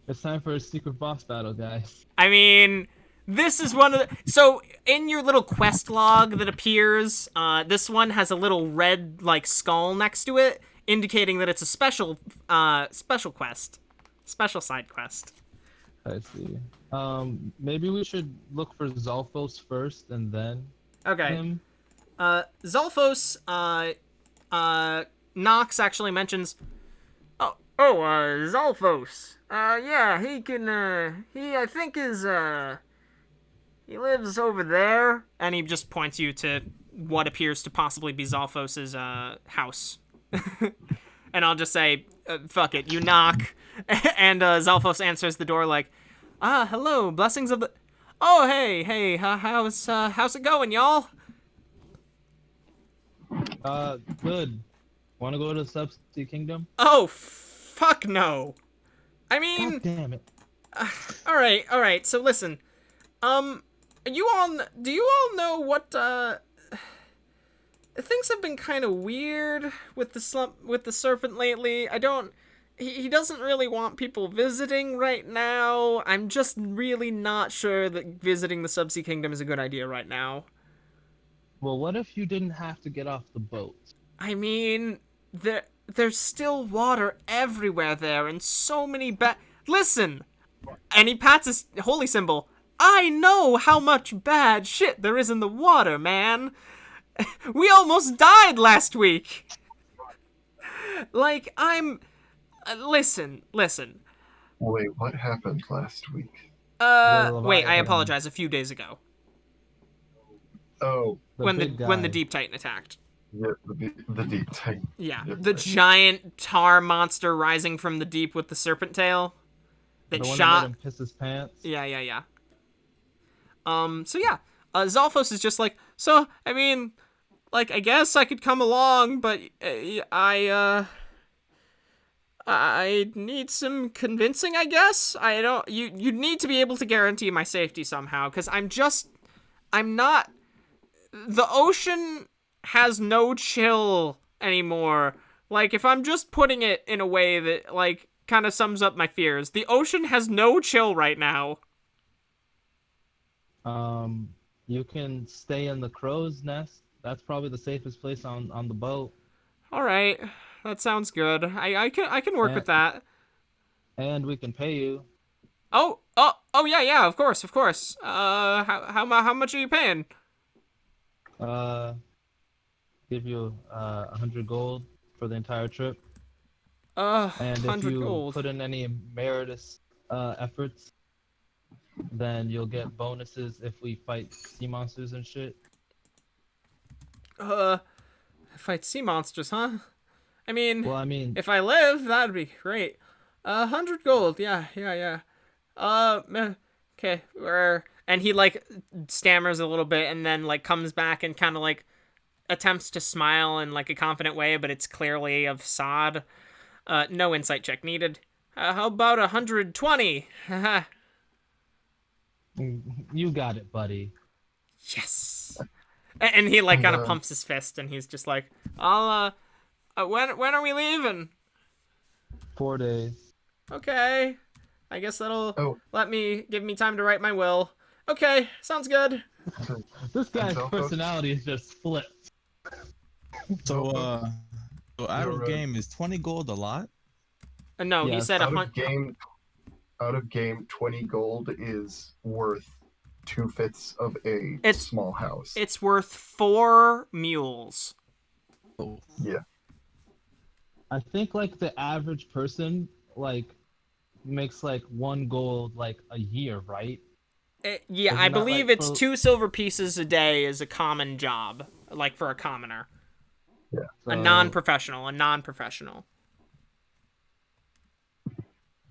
it's time for a secret boss battle, guys. I mean, this is one of the... So, in your little quest log that appears, this one has a little red, like, skull next to it, indicating that it's a special quest. Special side quest. I see. Maybe we should look for Zolfos first and then Okay. him. Zolfos, Nox actually mentions... Zolfos. Yeah, he can, I think he lives over there. And he just points you to what appears to possibly be Zolfos' house. And I'll just say, fuck it, you knock. And Zolfos answers the door like, hello, blessings of the... Oh, hey, how's it going, y'all? Good. Want to go to the Subsea Kingdom? Oh, fuck no. I mean... God damn it. Alright, so listen. Do you all know what, things have been kind of weird with the serpent lately. He doesn't really want people visiting right now. I'm just really not sure that visiting the Subsea Kingdom is a good idea right now. Well, what if you didn't have to get off the boat? I mean, there's still water everywhere there, and so many Listen! And he pats his holy symbol. I know how much bad shit there is in the water, man. We almost died last week. Like, listen. Wait, what happened last week? Wait, I apologize, a few days ago. Oh, When the Deep Titan attacked. yeah, the deep titan. Yeah, Yeah, the right. giant tar monster rising from the deep with the serpent tail. The That one shot. that made him piss his pants? Yeah. So yeah, Zolfos is just like, so, I mean, like, I guess I could come along, but I need some convincing, I guess. You need to be able to guarantee my safety somehow, because I'm not, the ocean has no chill anymore. Like, if I'm just putting it in a way that, like, kind of sums up my fears, the ocean has no chill right now. You can stay in the crow's nest. That's probably the safest place on the boat. All right, that sounds good. I can work with that. And we can pay you. Oh yeah, of course. How much are you paying? Give you 100 gold for the entire trip. And if 100 you gold. put in any emeritus efforts, then you'll get bonuses if we fight sea monsters and shit. Fight sea monsters, huh? I mean, Well, I mean, if I live, that'd be great. 100 gold, yeah. Okay, and he, like, stammers a little bit and then, like, comes back and kind of, like, attempts to smile in, like, a confident way, but it's clearly of sod. No insight check needed. How about 120? Haha. you got it, buddy. Yes. And he, like, kind of pumps his fist, and he's just like, when are we leaving? 4 days. Okay. I guess that'll Oh. give me time to write my will. Okay, sounds good. This guy's Zolfos? personality is just flipped. So out You're of game is 20 gold a lot? No, he Yes. said Out 100. of game, 20 gold is worth 2/5 of a It's- small house. It's worth 4 mules. Oh. Yeah. I think like the average person like makes like 1 gold like a year, right? Yeah, Isn't I that, believe like, it's for- 2 silver pieces a day is a common job, like for a commoner. A So- non-professional.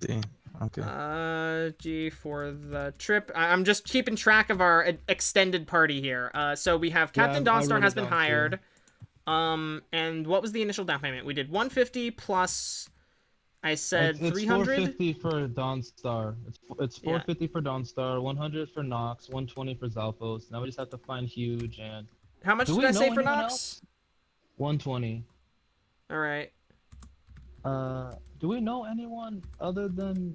Damn. Okay. G for the trip. I'm just keeping track of our extended party here. So we have Yeah, Captain I Dawnstar wrote has it been down, too. hired. And what was the initial down payment? We did 150 plus. I said It's 300. 450 for Dawnstar. It's Yeah. 450 for Dawnstar, 100 for Nox, 120 for Zalphos. Now we just have to find Huge and. How much Do did we I know say for anyone Nox? else? 120. All right. Do we know anyone other than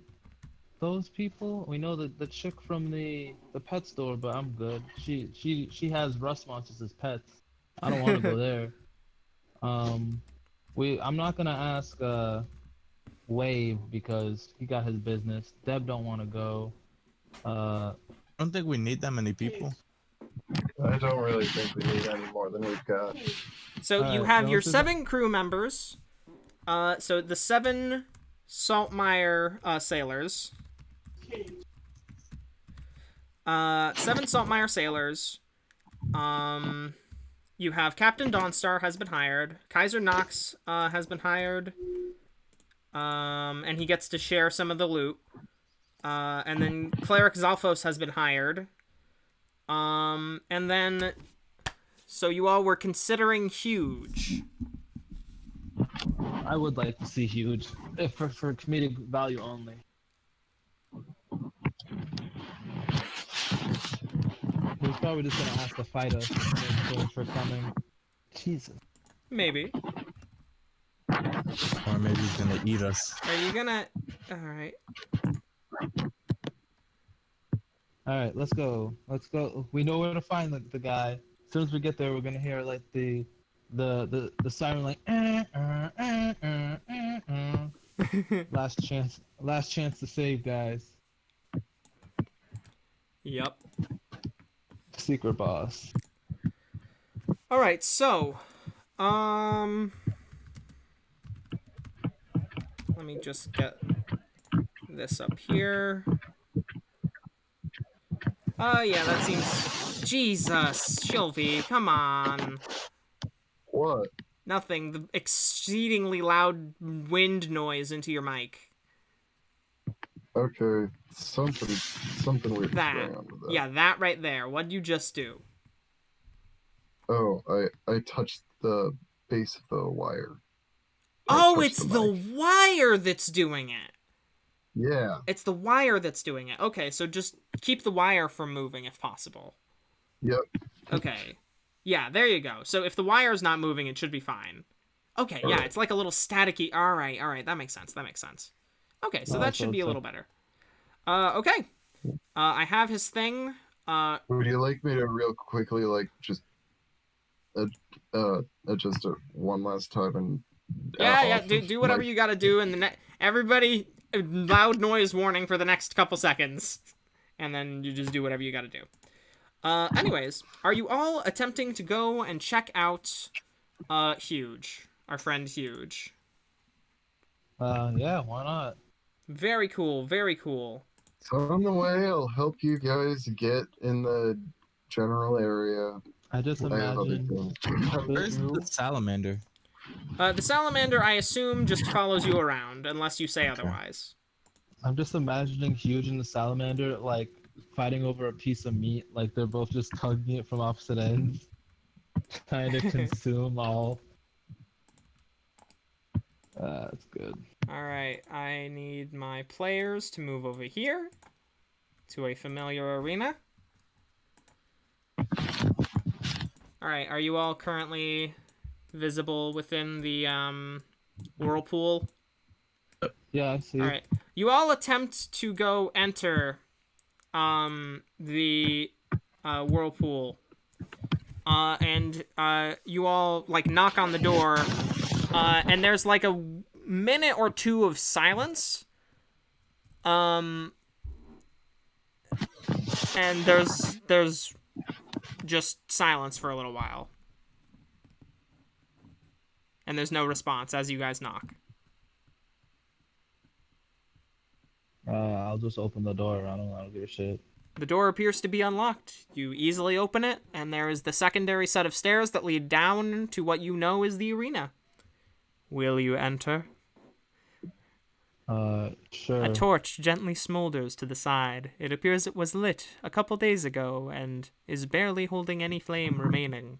those people? We know the chick from the pet store, but I'm good. She has rust monsters as pets. I don't want to go there. I'm not gonna ask Wave because he got his business. Deb don't want to go. I don't think we need that many people. I don't really think we need any more than we've got. So you Alright, have then your let's do 7 crew members. So the 7 Saltmire sailors. 7 Saltmire sailors. You have Captain Dawnstar has been hired. Kaiser Nox has been hired. And he gets to share some of the loot. And then Cleric Zalphos has been hired. And then... So you all were considering Huge. I would like to see Huge, if for comedic value only. He's probably just gonna ask to fight us for coming. Jesus. Maybe. Or maybe he's gonna eat us. Are you gonna... Alright. Alright, let's go. Let's go. We know where to find the guy. As soon as we get there, we're gonna hear like the siren like last chance to save, guys. Yep. Secret boss. Alright, so... Let me just get this up here. Oh, yeah, that seems... Jesus, Shylvie, come on. What? Nothing. The exceedingly loud wind noise into your mic. Okay, something weird That. going on with that. Yeah, that right there. What'd you just do? Oh, I touched the base of the wire. Oh, it's the wire that's doing it. Yeah. It's the wire that's doing it. Okay, so just keep the wire from moving if possible. Yep. Okay. Yeah, there you go. So if the wire's not moving, it should be fine. Okay, yeah, it's like a little staticky. All right. That makes sense. Okay, so that should be a little better. Okay. I have his thing. Would you like me to real quickly, like, just adjust it one last time and... Yeah, do whatever you gotta do, and everybody, loud noise warning for the next couple seconds. And then you just do whatever you gotta do. Anyways, are you all attempting to go and check out Huge? Our friend Huge. Yeah, why not? Very cool, very cool. So on the way, I'll help you guys get in the general area. I just I have other imagine. things. Where's the salamander? The salamander, I assume, just follows you around, unless you say otherwise. I'm just imagining Huge and the salamander like fighting over a piece of meat, like they're both just tugging it from opposite ends, trying to consume all. That's good. Alright, I need my players to move over here to a familiar arena. Alright, are you all currently visible within the whirlpool? Yeah, I see. Alright, you all attempt to go enter the whirlpool. And you all like knock on the door, and there's like a minute or two of silence. And there's just silence for a little while. And there's no response as you guys knock. I'll just open the door. I don't give a shit. The door appears to be unlocked. You easily open it, and there is the secondary set of stairs that lead down to what you know is the arena. Will you enter? Sure. A torch gently smolders to the side. It appears it was lit a couple days ago and is barely holding any flame remaining.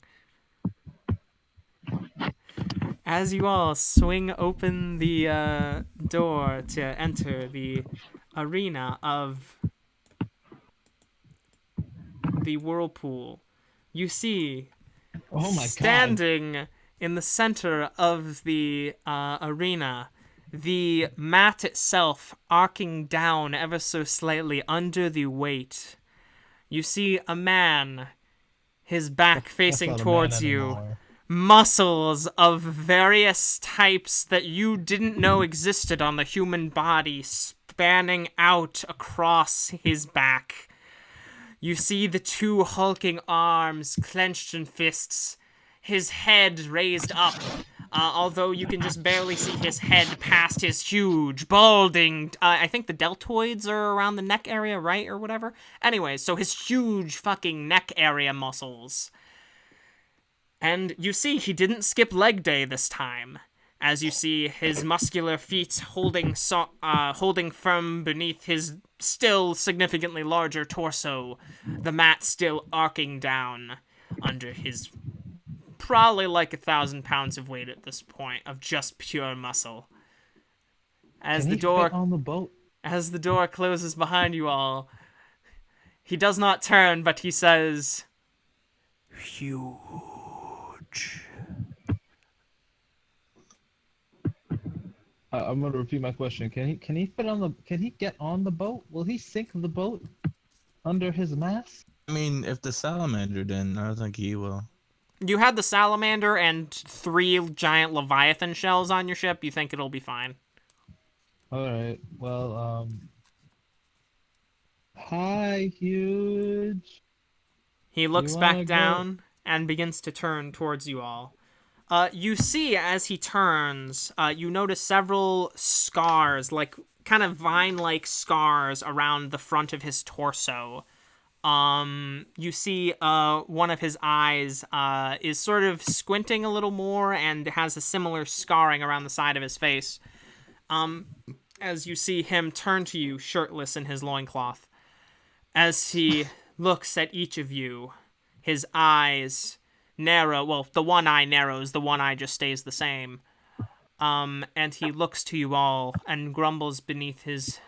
As you all swing open the door to enter the arena of the whirlpool, you see Oh my god. standing in the center of the arena, the mat itself arcing down ever so slightly under the weight. You see a man, his back That's facing not a man towards you, anymore. muscles of various types that you didn't know existed on the human body spanning out across his back. You see the two hulking arms clenched in fists, his head raised up, although you can just barely see his head past his huge, balding, I think the deltoids are around the neck area, right, or whatever? Anyways, so his huge fucking neck area muscles. And you see he didn't skip leg day this time, as you see his muscular feet holding firm beneath his still significantly larger torso, the mat still arcing down under his probably like 1,000 pounds of weight at this point of just pure muscle. As Can the he door fit on the boat? as the door closes behind you all, he does not turn, but he says, "Huge." I'm gonna repeat my question. Can he fit on the? Can he get on the boat? Will he sink the boat under his mass? I mean, if the salamander didn't, I don't think he will. You had the salamander and 3 giant leviathan shells on your ship. You think it'll be fine? All right. Well, hi, huge. He looks You wanna back down and begins to turn towards you all. You see as he turns, you notice several scars, like kind of vine-like scars around the front of his torso. You see one of his eyes is sort of squinting a little more and has a similar scarring around the side of his face. As you see him turn to you, shirtless in his loincloth. As he looks at each of you, his eyes narrow. Well, the one eye narrows, the one eye just stays the same. And he looks to you all and grumbles beneath his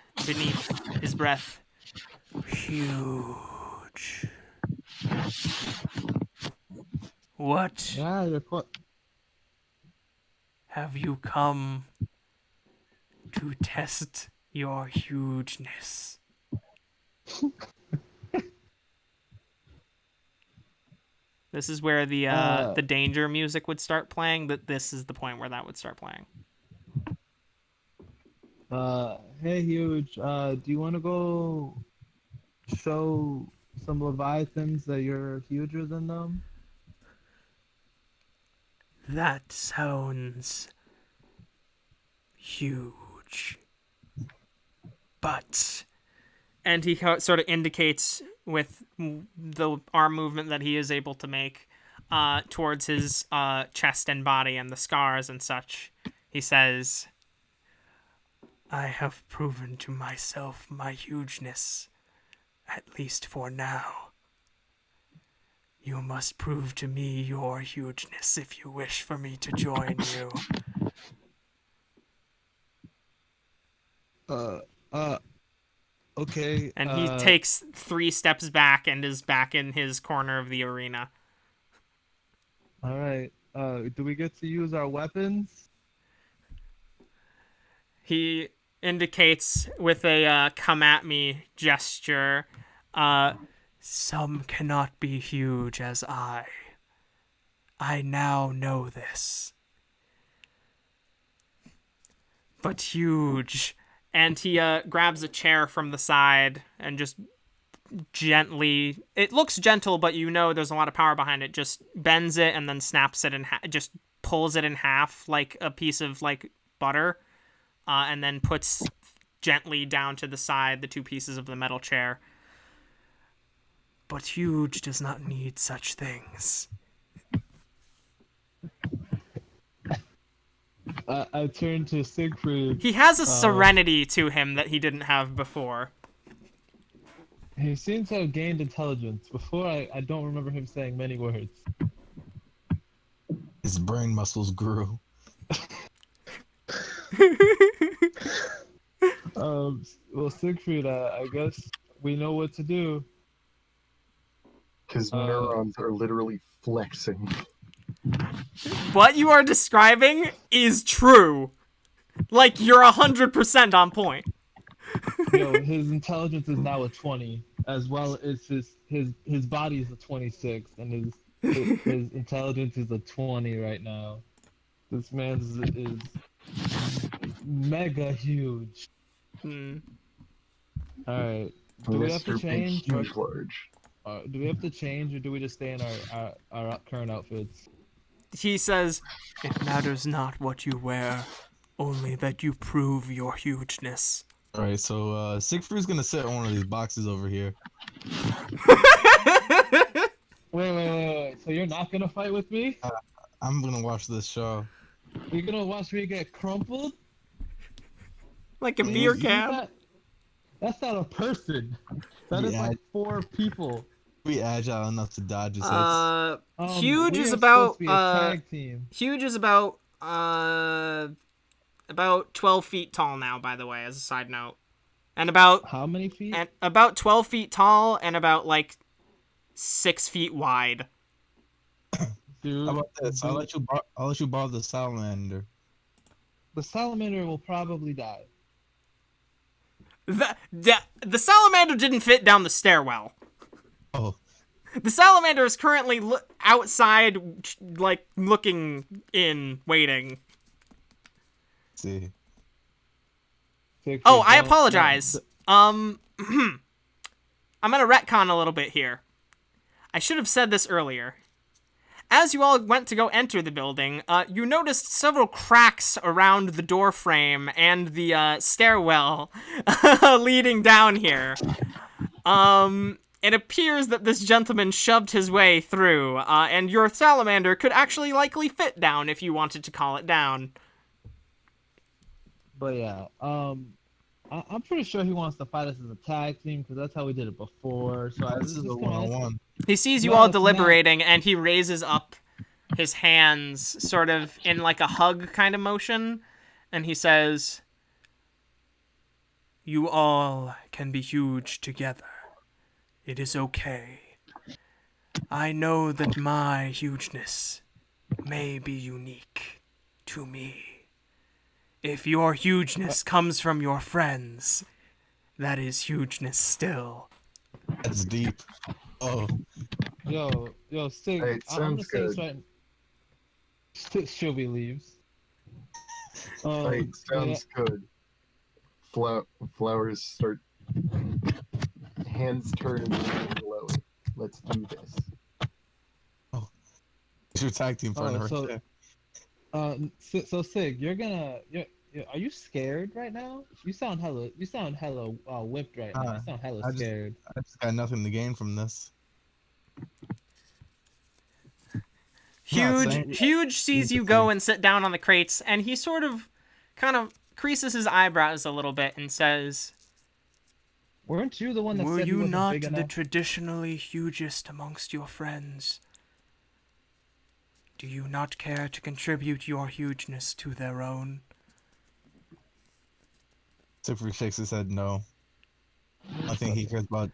breath. Huge. What Yeah, you're quite. have you come to test your hugeness? This is where the danger music would start playing. That this is the point where that would start playing. Hey, huge. Do you want to go show some leviathans that you're huger than them? That sounds huge. But, and he sort of indicates with the arm movement that he is able to make towards his chest and body and the scars and such. He says, I have proven to myself my hugeness, at least for now. You must prove to me your hugeness if you wish for me to join you. Okay. And he takes 3 steps back and is back in his corner of the arena. All right. Do we get to use our weapons? He indicates with a come at me gesture, some cannot be huge as I. I now know this. But huge. And he grabs a chair from the side and just gently, it looks gentle, but you know there's a lot of power behind it, just bends it and then snaps it in half, just pulls it in half like a piece of like butter, and then puts gently down to the side the 2 pieces of the metal chair. But huge does not need such things. I turn to Siegfried. He has a serenity to him that he didn't have before. He seems to have gained intelligence. Before, I don't remember him saying many words. His brain muscles grew. Well, Siegfried, I guess we know what to do. His neurons are literally flexing. What you are describing is true. Like, you're 100% on point. Yo, his intelligence is now a 20, as well as his body is a 26, and his intelligence is a 20 right now. This man is mega huge. Hmm. All right, do we have to Mr. Big change? Huge Large. Do we have to change, or do we just stay in our current outfits? He says, "It matters not what you wear, only that you prove your hugeness." All right, so Siegfried's gonna sit on one of these boxes over here. Wait. So you're not gonna fight with me? I'm gonna watch this show. You're gonna watch me get crumpled? Like a Yeah, beer you- can. That's not a person. That is Yeah. like 4 people. Be agile enough to dodge his hits. Huge We is are about supposed to be a tag team. Huge is about 12 feet tall now, by the way, as a side note. And about How many feet? 12 feet tall and about like 6 feet wide. Dude, How about this? I'll dude, let you borrow the salamander. the salamander will probably die. The salamander didn't fit down the stairwell. Oh, The salamander is currently outside, like, looking in, waiting. let's see. Siegfried, Oh, I don't- apologize. I'm gonna retcon a little bit here. I should have said this earlier. As you all went to go enter the building, you noticed several cracks around the door frame and the stairwell leading down here. It appears that this gentleman shoved his way through, and your salamander could actually likely fit down if you wanted to call it down. But yeah, I'm pretty sure he wants to fight us as a tag team because that's how we did it before. So This is a come on, one-on-one. He sees you No, all it's not. deliberating, and he raises up his hands, sort of in like a hug kind of motion, and he says, "You all can be huge together. It is okay. I know that my hugeness may be unique to me. If your hugeness comes from your friends, that is hugeness still." That's deep. Oh, Yo, Sig, Hey, it I'm gonna sounds say this good. right. Shylvie leaves. Right, sounds good. Flowers start. Hands turn and glow. Let's do this. it's your tag team friend Oh, right so- there. So Sig, are you scared right now? You sound hella whipped right now. You sound hella I just- scared. I just got nothing to gain from this. Not saying- Huge sees you go and sit down on the crates, and he sort of, kind of creases his eyebrows a little bit and says, Weren't you the one that "Were said he you wasn't not big the enough? traditionally hugest amongst your friends? Do you not care to contribute your hugeness to their own?" Siegfried shakes his head no. I think he cares about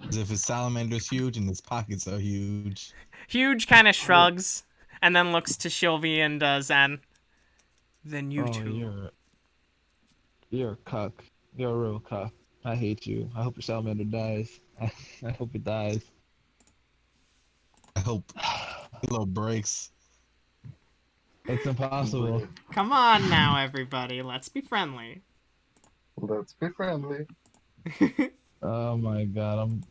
is if his salamander's huge and his pockets are huge. Huge kind of shrugs, and then looks to Shylvie and Zen. "Then you Oh, two." you're a cuck. You're a real cuck. I hate you. I hope your salamander dies. I hope it dies. I hope Halo breaks. It's impossible. Come on now, everybody. Let's be friendly. Let's be friendly. Oh my god,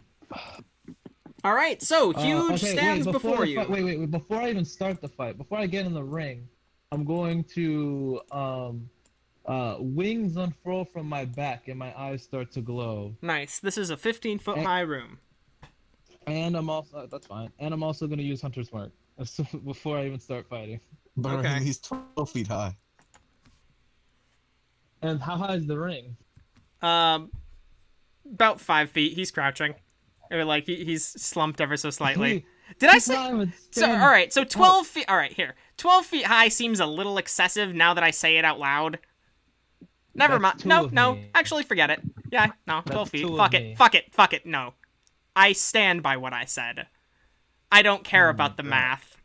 All right, so I'm. Huge Okay, stands wait, before the you. fight- wait. Before I even start the fight, before I get in the ring, I'm going to wings unfurl from my back and my eyes start to glow. Nice. This is a 15-foot high room. And I'm also that's fine. And I'm also gonna use Hunter's Mark before I even start fighting. But Okay. he's 12 feet high. And how high is the ring? About 5 feet. He's crouching. Or he's slumped ever so slightly. Wait, Did I he's say? not even So standing- all right. So 12 feet. All right, here. 12 feet high seems a little excessive now that I say it out loud. Never mind. That's two No, of no. me. Actually, forget it. Yeah, no, 12 That's feet. two of Fuck me. it. Fuck it. Fuck it. No. I stand by what I said. I don't care Oh about my the God. math.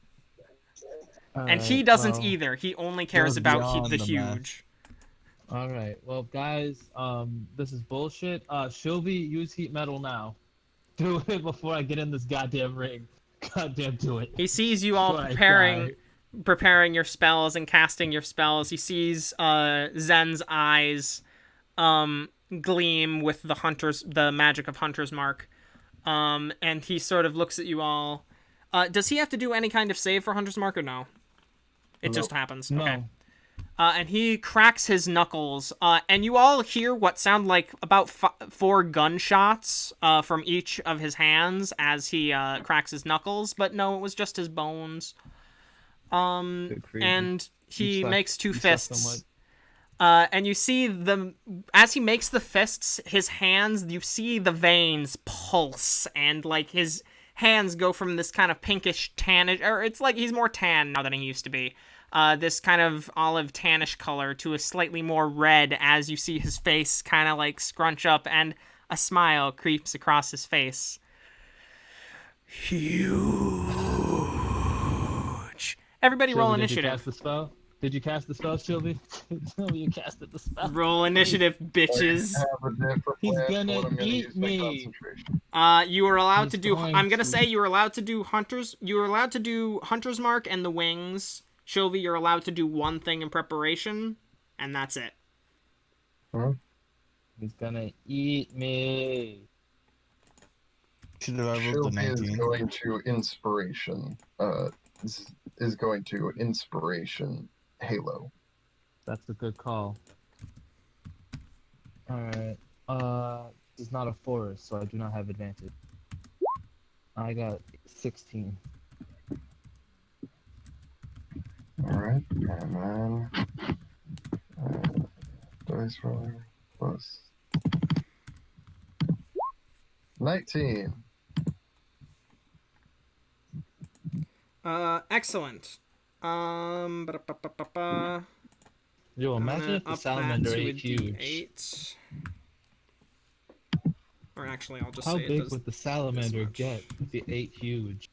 And he Alright, doesn't well, either. He only cares Goes about beyond the the math. huge. All right. Well, guys, this is bullshit. Shylvie, use heat metal now. Do it before I get in this goddamn ring. Goddamn, do it. He sees you all Before I preparing your spells and casting your spells. He sees Zen's eyes gleam with the magic of Hunter's Mark. And he sort of looks at you all. Does he have to do any kind of save for Hunter's Mark or no? It just happens. No. Okay. And he cracks his knuckles, and you all hear what sound like about 4 gunshots from each of his hands as he cracks his knuckles, but no, it was just his bones. And he makes 2 fists. And you see as he makes the fists, his hands, you see the veins pulse, and like his hands go from this kind of pinkish tannish, or it's like he's more tan now than he used to be. This kind of olive tannish color to a slightly more red as you see his face kind of like scrunch up and a smile creeps across his face. Huge. Everybody roll initiative. Did you cast the spell? Did you cast the spell, Shylvie? Tell me you casted the spell. Roll initiative, bitches. He's gonna eat me. You are allowed He's to do. going I'm gonna to. say you are allowed to do hunters. You are allowed to do Hunter's Mark and the wings. Shylvie, you're allowed to do one thing in preparation, and that's it. Huh? He's gonna eat me. Should have I rolled the Shylvie is 19? going to inspiration. Is going to inspiration Halo. That's a good call. Alright. It's not a forest, so I do not have advantage. I got 16. Alright, and then dice roll plus 19. Excellent. Ba-da-ba-ba-ba. Yo, I'm imagine gonna if the up that salamander to a ate huge. D8. Or actually, I'll just How say it big does. would the salamander much. get if he ate huge?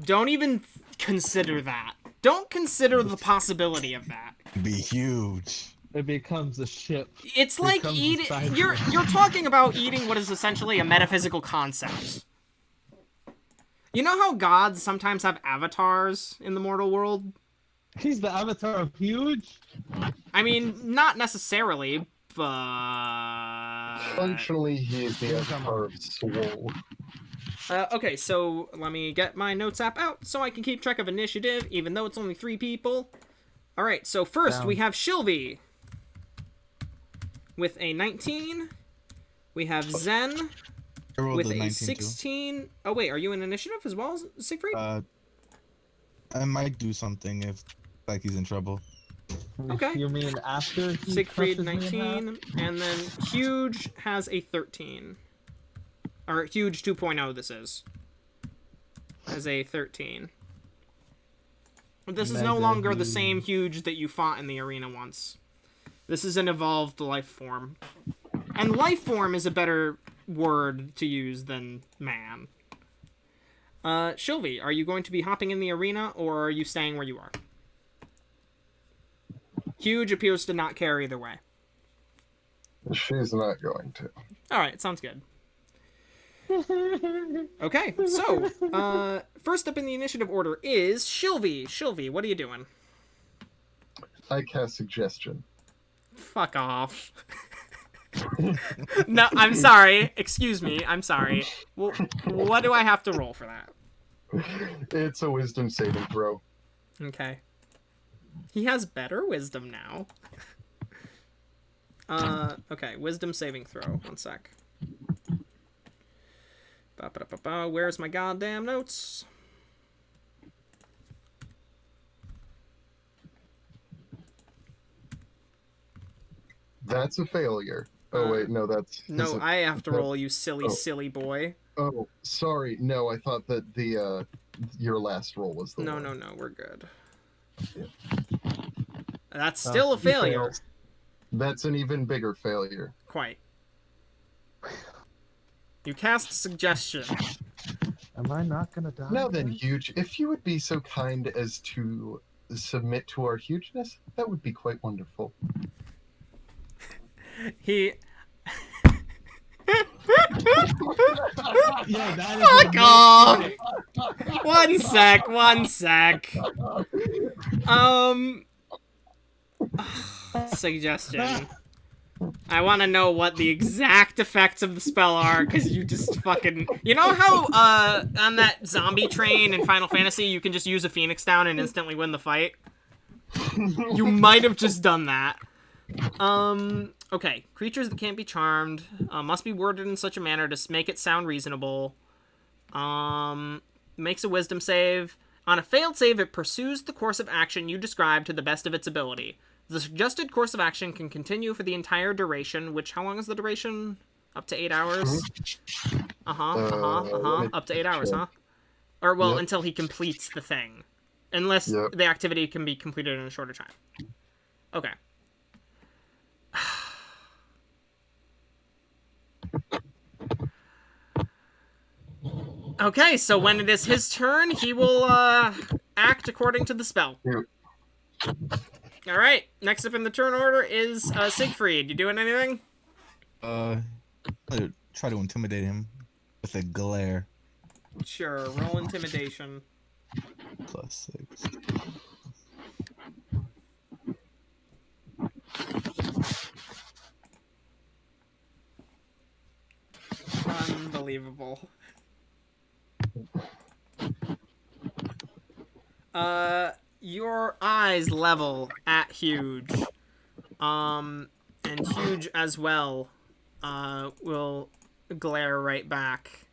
Don't even consider that. Don't consider the possibility of that. Be huge. It becomes a ship. It's like becomes a eating. cyber. You're talking about eating what is essentially a metaphysical concept. You know how gods sometimes have avatars in the mortal world? He's the avatar of huge? I mean, not necessarily, but... Functionally, he is the avatar of Swole. Okay, so let me get my notes app out so I can keep track of initiative, even though it's only 3 people. Alright, so first we have Shylvie with a 19. We have Zen I rolled with the a 19 16. Oh, wait, are you in initiative as well, Siegfried? too. I might do something if like he's in trouble. Okay. You mean after he Siegfried crushes me in 19, and then Huge has a 13. Or Huge 2.0 this is. Has a 13. This is no Mega longer the huge. same Huge that you fought in the arena once. This is an evolved life form. And life form is a better word to use than man. Shylvie, are you going to be hopping in the arena, or are you staying where you are? Huge appears to not care either way. She's not going to. Alright, sounds good. Okay, so, first up in the initiative order is Shylvie. Shylvie, what are you doing? I cast suggestion. Fuck off. No, I'm sorry. Excuse me, I'm sorry. Well, what do I have to roll for that? It's a wisdom saving throw. Okay. He has better wisdom now. Okay, wisdom saving throw. One sec. Ba-ba-da-ba-ba. Where's my goddamn notes? That's a failure. Oh wait, no, that's No, I have to roll, you silly, silly boy. Oh, sorry. No, I thought that the your last roll was the No, one. no, no, we're good. That's still a to be fair, failure. That's an even bigger failure. Quite. You cast suggestion. Am I not gonna die? Now then, guys? Huge, if you would be so kind as to submit to our hugeness, that would be quite wonderful. He. Yeah, that is Fuck off! One sec. Suggestion. I want to know what the exact effects of the spell are, because you just fucking... You know how, on that zombie train in Final Fantasy, you can just use a Phoenix down and instantly win the fight? You might have just done that. Okay. Creatures that can't be charmed must be worded in such a manner to make it sound reasonable. Makes a wisdom save. On a failed save, it pursues the course of action you described to the best of its ability. The suggested course of action can continue for the entire duration, which, how long is the duration? Up to 8 hours? Up to 8 hours, huh? Or, well, Yep. until he completes the thing. Unless Yep. the activity can be completed in a shorter time. Okay. Okay, so when it is his turn, he will, act according to the spell. Yep. Alright, next up in the turn order is, Siegfried. You doing anything? I'll try to intimidate him with a glare. Sure, roll intimidation. +6. Unbelievable. Your eyes level at Huge. And Huge as well, will glare right back.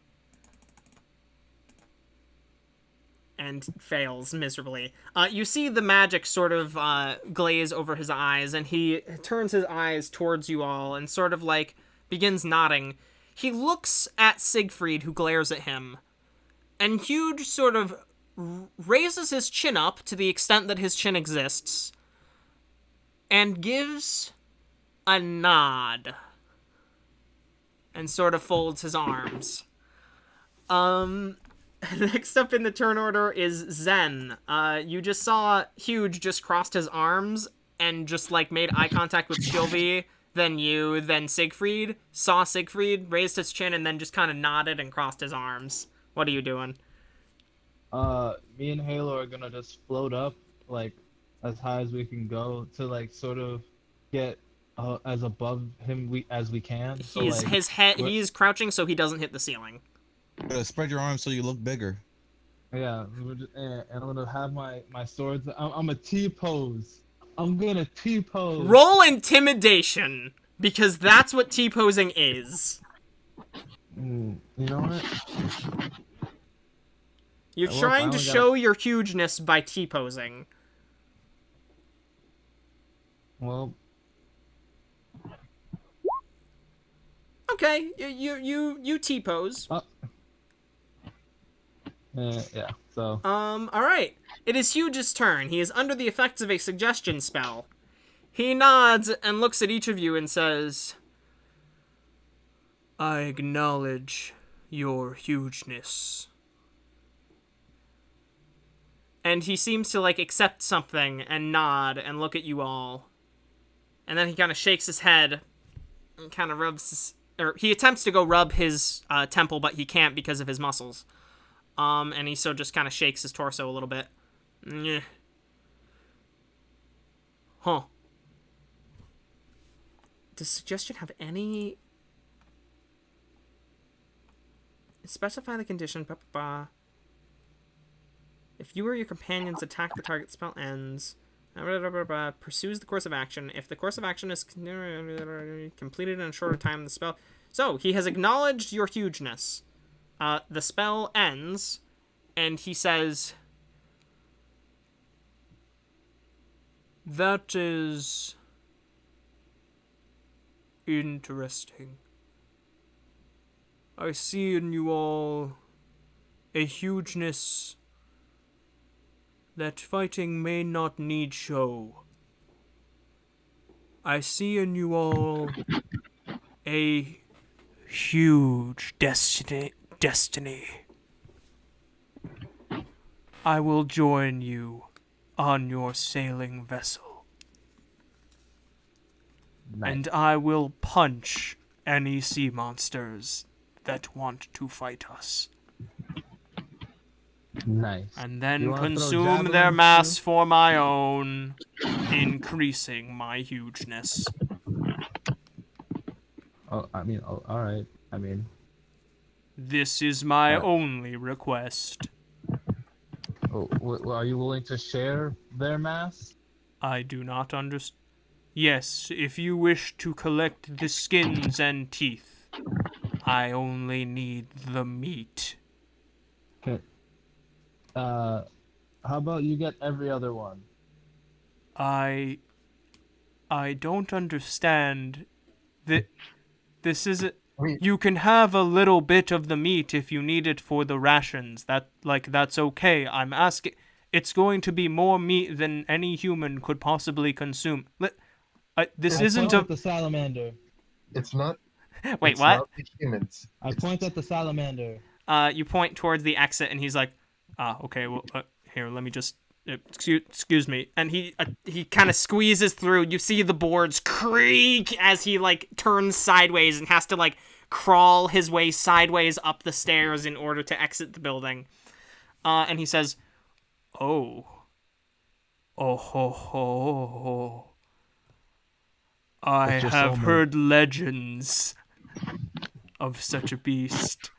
And fails miserably. You see the magic sort of, glaze over his eyes, and he turns his eyes towards you all and sort of, like, begins nodding. He looks at Siegfried, who glares at him, and Huge sort of raises his chin up to the extent that his chin exists, and gives a nod, and sort of folds his arms. Next up in the turn order is Zen. You just saw Huge just crossed his arms and just, like, made eye contact with Shylvie, then you, then Siegfried. Saw Siegfried, raised his chin, and then just kind of nodded and crossed his arms. What are you doing? Me and Halo are gonna just float up, like, as high as we can go to, like, sort of get as above him as we can. So, He's like, his head. He's crouching so he doesn't hit the ceiling. Spread your arms so you look bigger. Yeah, and I'm gonna have my swords. I'm a T-pose. I'm gonna T-pose. Roll intimidation, because that's what T-posing is. You know what? You're Well, trying to I only show your hugeness by T-posing. Well, Okay, you T-pose. yeah. So. Alright. It is Huge's turn. He is under the effects of a suggestion spell. He nods and looks at each of you and says, I acknowledge your hugeness. And he seems to, like, accept something and nod and look at you all. And then he kind of shakes his head and kind of rubs his... Or he attempts to go rub his temple, but he can't because of his muscles. And he so just kind of shakes his torso a little bit. Nyeh. Huh. Does suggestion have any... Specify the condition. Blah, blah, blah. If you or your companions attack the target, spell ends. Blah, blah, blah, blah, pursues the course of action. If the course of action is completed in a shorter time, the spell... So, he has acknowledged your hugeness. The spell ends, and he says... That is... interesting. I see in you all a hugeness that fighting may not need show. I see in you all a huge destiny. I will join you on your sailing vessel, Nice. and I will punch any sea monsters that want to fight us, Nice. and You then wanna throw consume their javelins, mass too? for my own, increasing my hugeness. Oh, all right. This is my Uh, only request. are you willing to share their mass? I do not understand. Yes, if you wish to collect the skins and teeth, I only need the meat. Okay. How about you get every other one? I don't understand that this isn't. Wait, You can have a little bit of the meat if you need it for the rations. That's okay. I'm asking. It's going to be more meat than any human could possibly consume. This I isn't point a. at the salamander. it's not. Wait, it's what? Not the humans. I point at the salamander. You point towards the exit, and he's like, okay, well, here, let me just, excuse me. And he kind of squeezes through. You see the boards creak as he, like, turns sideways and has to, like, crawl his way sideways up the stairs in order to exit the building. And he says, oh ho ho. I It's your have soulmate. heard legends of such a beast.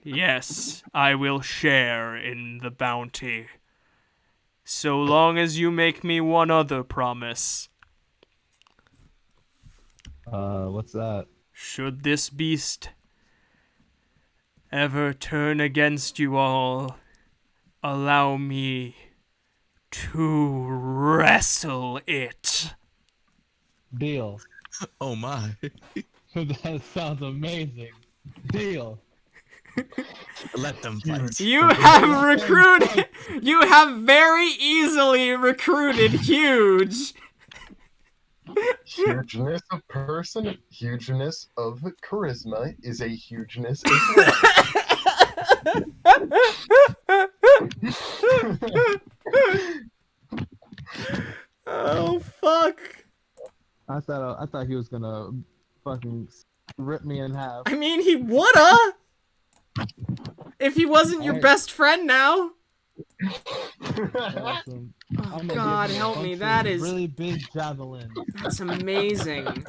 Yes, I will share in the bounty, so long as you make me one other promise. What's that? Should this beast ever turn against you all, allow me to wrestle it. Deal. Oh my. That sounds amazing. Deal. Let them fight. You have recruited. You have very easily recruited Huge. Hugeness of person, hugeness of charisma is a hugeness as well. Oh fuck! I thought he was gonna fucking rip me in half. I mean, he woulda. If he wasn't your best friend now. Awesome. Oh I'm gonna God, give him a help me! bunch That of is really big javelin. that's amazing.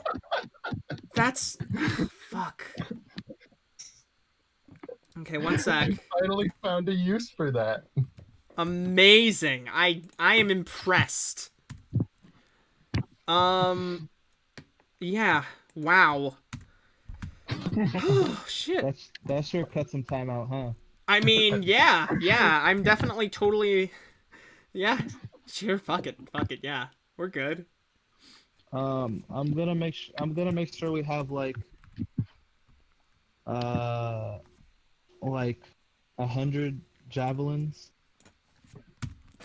That's fuck. Okay, one sec. Finally found a use for that. Amazing. I am impressed. Yeah. Wow. Oh shit. That sure cut some time out, huh? I mean, yeah. I'm definitely totally. Yeah. Sure. Fuck it. Yeah. We're good. I'm gonna make sure we have like 100 javelins.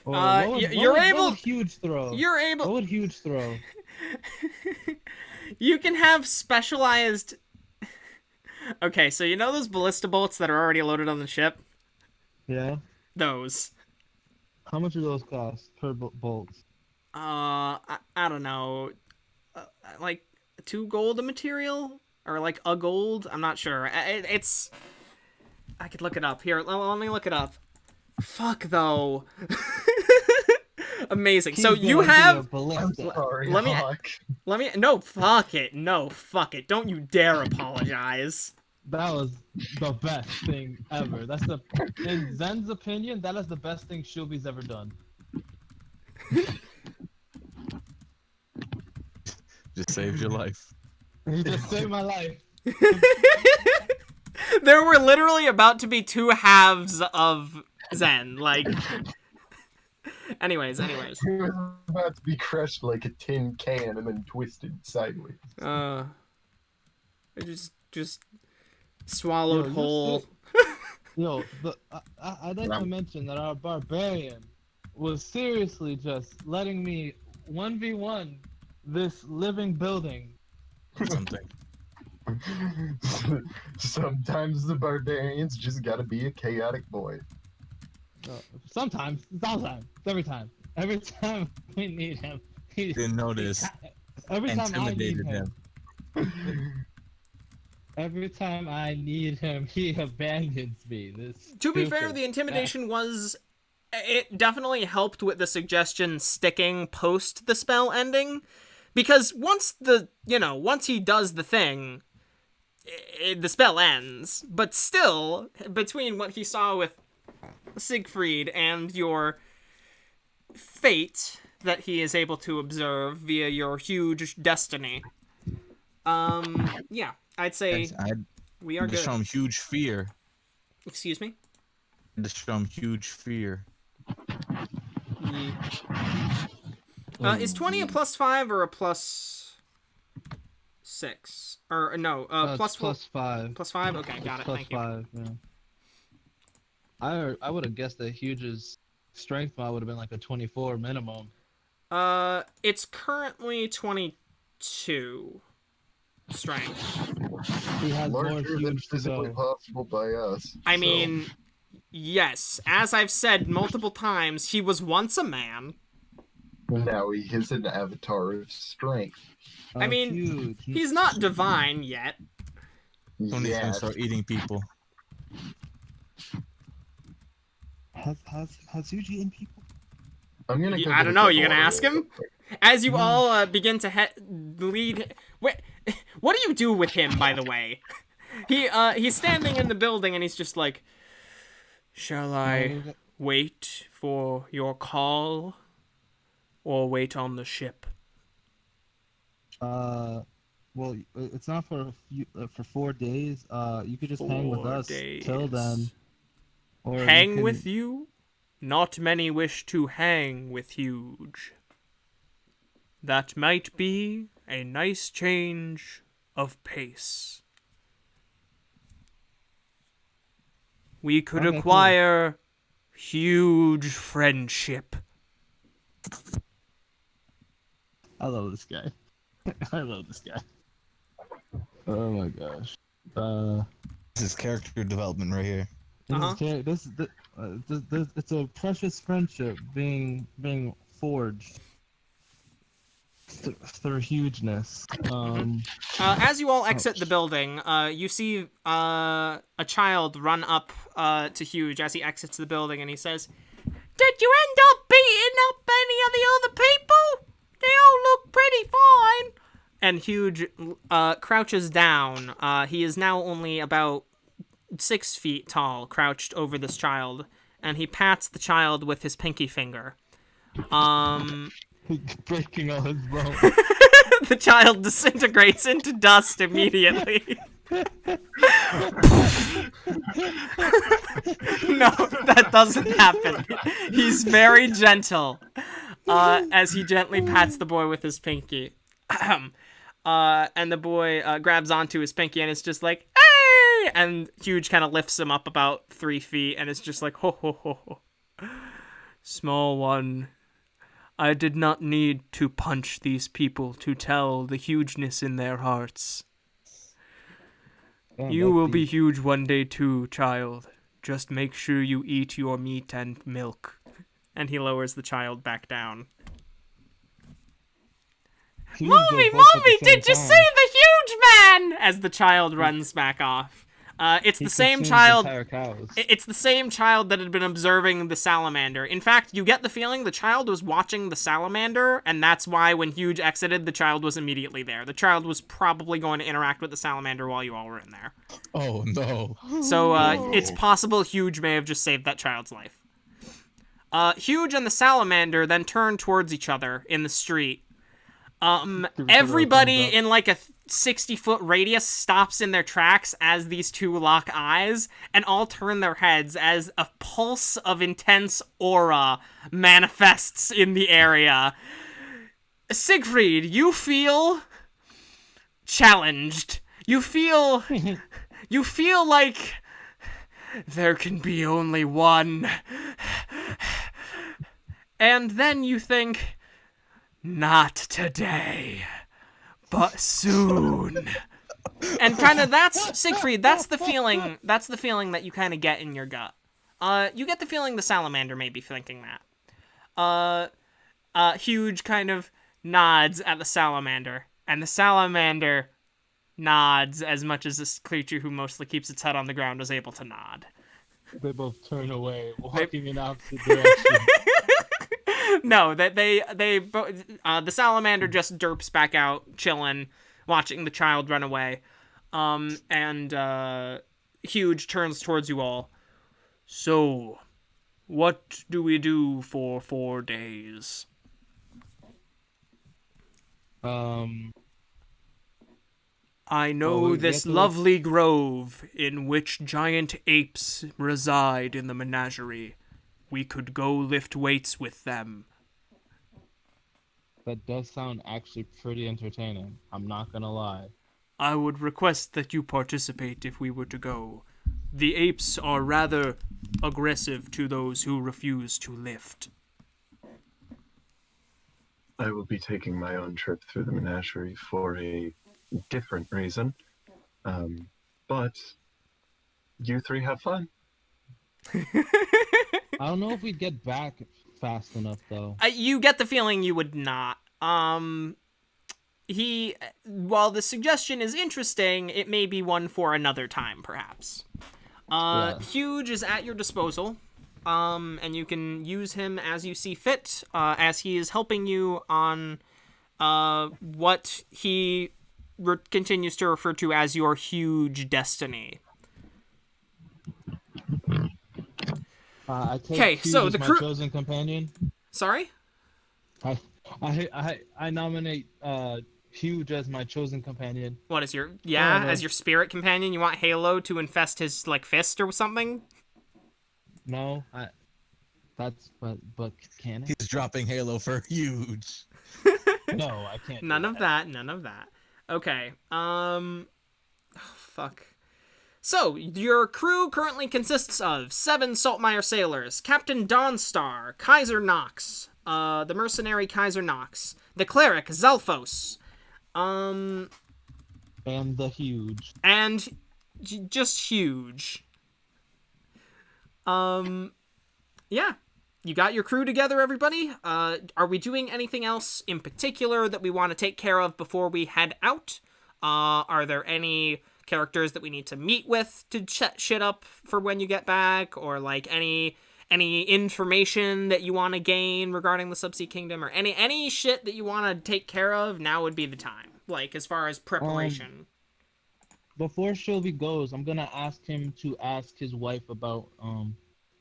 Or you're what would Huge throw? You're able. What would Huge throw? You can have specialized. Okay, so you know those ballista bolts that are already loaded on the ship? Yeah. Those. How much do those cost per bolt? I don't know. Like 2 gold a material? Or like a gold? I'm not sure. It's. I could look it up. Here, let me look it up. Fuck, though. Amazing. So you have. I'm sorry, Let me- Hawk. No, fuck it. No, fuck it. Don't you dare apologize. That was the best thing ever. In Zen's opinion, that is the best thing Shylvie's ever done. Just saved your life. He just saved my life. There were literally about to be 2 halves of Zen. Like. Anyways. He was about to be crushed like a tin can and then twisted sideways. Just swallowed whole. Yo, I'd like to mention that our barbarian was seriously just letting me 1v1 this living building. Something. Sometimes the barbarians just gotta be a chaotic boy. Sometimes, every time we need him, Didn't notice. every time I need Intimidated him. him. Every time I need him, he abandons me. To be fair, the intimidation was... It definitely helped with the suggestion sticking post the spell ending. Because once he does the thing, the spell ends. But still, between what he saw with Siegfried and your fate that he is able to observe via your huge destiny, yeah, I'd say we are to show him good. huge fear. Excuse me? To show him huge fear. Is 20 a +5 or a +6? Or no, plus 5. +5? Okay, got it. Thank you. +5, yeah. I would have guessed that Huge's strength mod would have been like a 24 minimum. It's currently 22 strength. He has more Larger than Huge to physically go. possible by us. I so- mean, yes, as I've said multiple times, he was once a man. Now he is an avatar of strength. I mean, Huge. He's not divine yet. Tony's Yeah. gonna start eating people. Has Huge eaten people? I'm gonna. I go don't get a know. cup You of gonna water ask real him? quick. As you all begin to lead... Wait, what do you do with him, by the way? He's standing in the building and he's just like, shall I wait for your call or wait on the ship? Well, it's not for for 4 days. You could just hang with 4 us days. till then. Or Hang with you? Not many wish to hang with Huge. That might be a nice change of pace. We could Okay, cool. acquire huge friendship. I love this guy. I love this guy. Oh my gosh. This is character development right here. This it's a precious friendship being forged through hugeness. As you all exit the building, you see a child run up to Huge as he exits the building, and he says, "Did you end up beating up any of the other people? They all look pretty fine." And Huge crouches down. He is now only about 6 feet tall, crouched over this child, and he pats the child with his pinky finger. Breaking all his bones. The child disintegrates into dust immediately. No, that doesn't happen. He's very gentle as he gently pats the boy with his pinky. And the boy grabs onto his pinky and is just like, "Hey!" And Huge kind of lifts him up about 3 feet and is just like, "Ho, ho, ho, ho. Small one, I did not need to punch these people to tell the hugeness in their hearts. You will be huge one day too, child. Just make sure you eat your meat and milk." And he lowers the child back down. Mommy, did you see the huge man? As the child runs back off. It's the same child. It's the same child that had been observing the salamander. In fact, you get the feeling the child was watching the salamander, and that's why when Huge exited, the child was immediately there. The child was probably going to interact with the salamander while you all were in there. Oh no. So it's possible Huge may have just saved that child's life. Huge and the salamander then turn towards each other in the street. Everybody in like a 60-foot radius stops in their tracks as these two lock eyes and all turn their heads as a pulse of intense aura manifests in the area. Siegfried, you feel challenged. You feel like there can be only one. And then you think, not today, but soon. And kind of that's Siegfried. That's the feeling. That's the feeling that you kind of get in your gut. You get the feeling the salamander may be thinking that. Huge kind of nods at the salamander, and the salamander nods as much as this creature who mostly keeps its head on the ground is able to nod. They both turn away, walking in opposite directions. No, that the salamander just derps back out, chilling, watching the child run away. And Huge turns towards you all. So, what do we do for 4 days? I know this lovely grove in which giant apes reside in the menagerie. We could go lift weights with them. That does sound actually pretty entertaining. I'm not gonna lie. I would request that you participate if we were to go. The apes are rather aggressive to those who refuse to lift. I will be taking my own trip through the menagerie for a different reason. But you three have fun. I don't know if we'd get back fast enough, though. You get the feeling you would not. While the suggestion is interesting, it may be one for another time, perhaps. Yeah. Huge is at your disposal, and you can use him as you see fit, as he is helping you on what he continues to refer to as your huge destiny. I take Okay, Hughes so as the my crew- chosen companion. Sorry? I nominate Huge as my chosen companion. What is your Whatever. as your spirit companion? You want Halo to infest his fist or something? No, that's but can it? He's dropping Halo for Huge. No, I can't. do None of that. Okay. Fuck. So, your crew currently consists of 7 Saltmire sailors, Captain Dawnstar, Kaiser Nox, the mercenary Kaiser Nox, the cleric Zelphos, And the Huge. and just Huge. Yeah. You got your crew together, everybody? Are we doing anything else in particular that we want to take care of before we head out? Are there any characters that we need to meet with to set shit up for when you get back, or any information that you want to gain regarding the Subsea Kingdom, or any shit that you want to take care of? Now would be the time, as far as preparation. Before Shylvie goes, I'm gonna ask him to ask his wife about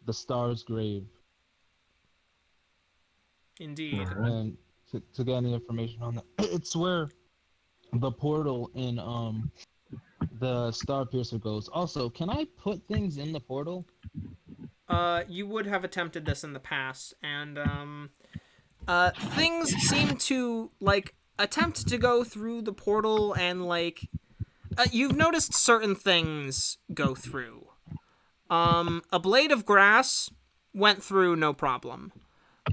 the star's grave Indeed. and to get any information on that. It's where the portal in the Star Piercer goes. Also, can I put things in the portal? You would have attempted this in the past, and things seem to attempt to go through the portal, and you've noticed certain things go through. A blade of grass went through no problem.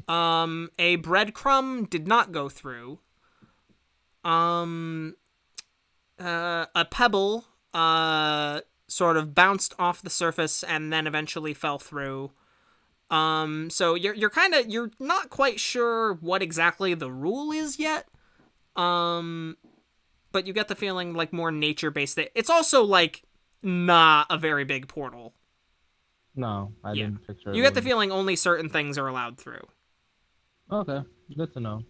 A breadcrumb did not go through. A pebble sort of bounced off the surface and then eventually fell through. So you're not quite sure what exactly the rule is yet. But you get the feeling more nature-based. It's also not a very big portal. No, I didn't picture it. You get the feeling only certain things are allowed through. Okay, good to know.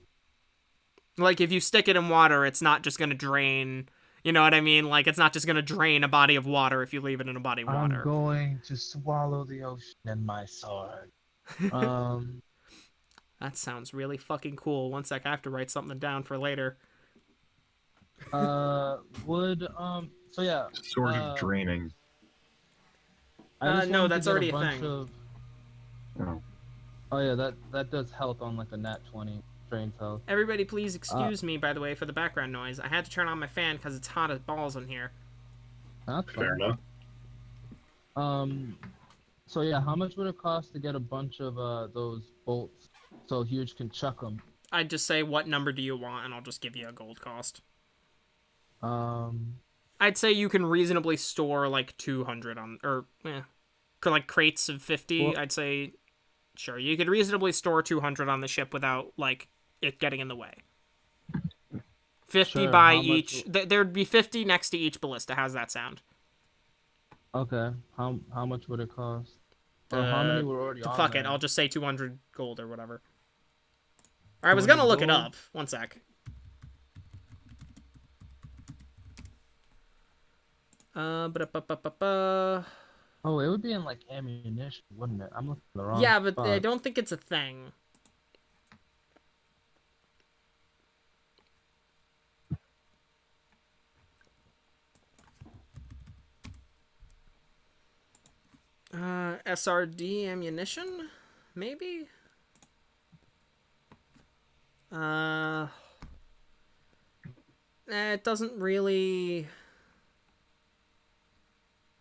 If you stick it in water, it's not just gonna drain. You know what I mean? It's not just gonna drain a body of water if you leave it in a body of water. I'm going to swallow the ocean in my sword. That sounds really fucking cool. One sec, I have to write something down for later. So yeah. Sort of draining. No, that's already a thing. Oh. Oh yeah, that does health on a nat 20 drains health. Everybody, please excuse me, by the way, for the background noise. I had to turn on my fan because it's hot as balls in here. That's Fair enough. So yeah, how much would it cost to get a bunch of those bolts so Huge can chuck them. I'd just say, what number do you want, and I'll just give you a gold cost. I'd say you can reasonably store like 200 on, or like crates of 50. Well, I'd say, sure, you could reasonably store 200 on the ship without like it getting in the way. 50 sure, by how each. much... There'd be 50 next to each ballista. How's that sound? Okay. How much would it cost? Or how many were already on Fuck there? it. I'll just say 200 gold or whatever. I was 200 gonna look it gold? up. One sec. Ba-da-ba-ba-ba-ba. Oh, it would be in like ammunition, wouldn't it? I'm looking at the wrong Yeah, but spot. I don't think it's a thing. SRD ammunition? Maybe? It doesn't really...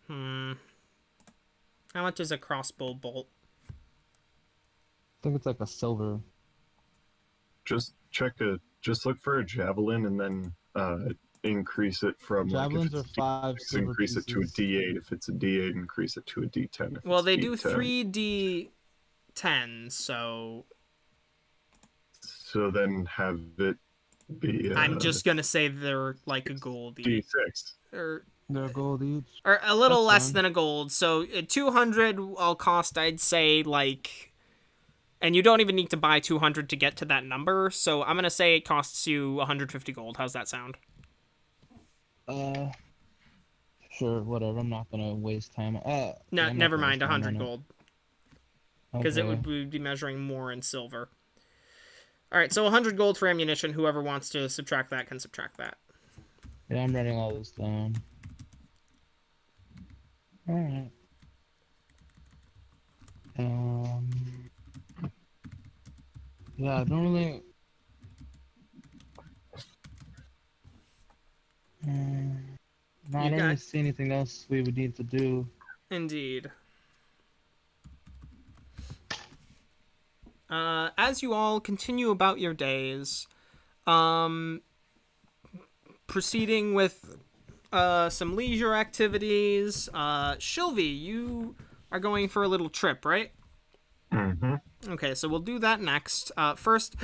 How much is a crossbow bolt? I think it's like a silver. Just look for a javelin and then increase it from Javelins like are 5 if silver increase it to a pieces. D8. If it's a D8, increase it to a D10. If Well, it's they do D10. 3D10s, so... So then have it be. I'm just gonna say they're like a gold each. D6. They're gold each. Or a little That's less fine. than a gold. So 200 I'll cost, I'd say, like... And you don't even need to buy 200 to get to that number, so I'm gonna say it costs you 150 gold. How's that sound? Sure, whatever. I'm not gonna waste time. No, I'm not never gonna mind, waste time 100 on it. gold. Because it Okay. would be measuring more in silver. Alright, so 100 gold for ammunition. Whoever wants to subtract that can subtract that. Yeah, I'm writing all this down. Alright. Yeah, I don't really... No, I You don't got- really see anything else we would need to do. Indeed. As you all continue about your days, proceeding with some leisure activities, Shylvie, you are going for a little trip, right? Mm-hmm. Okay, so we'll do that next. First,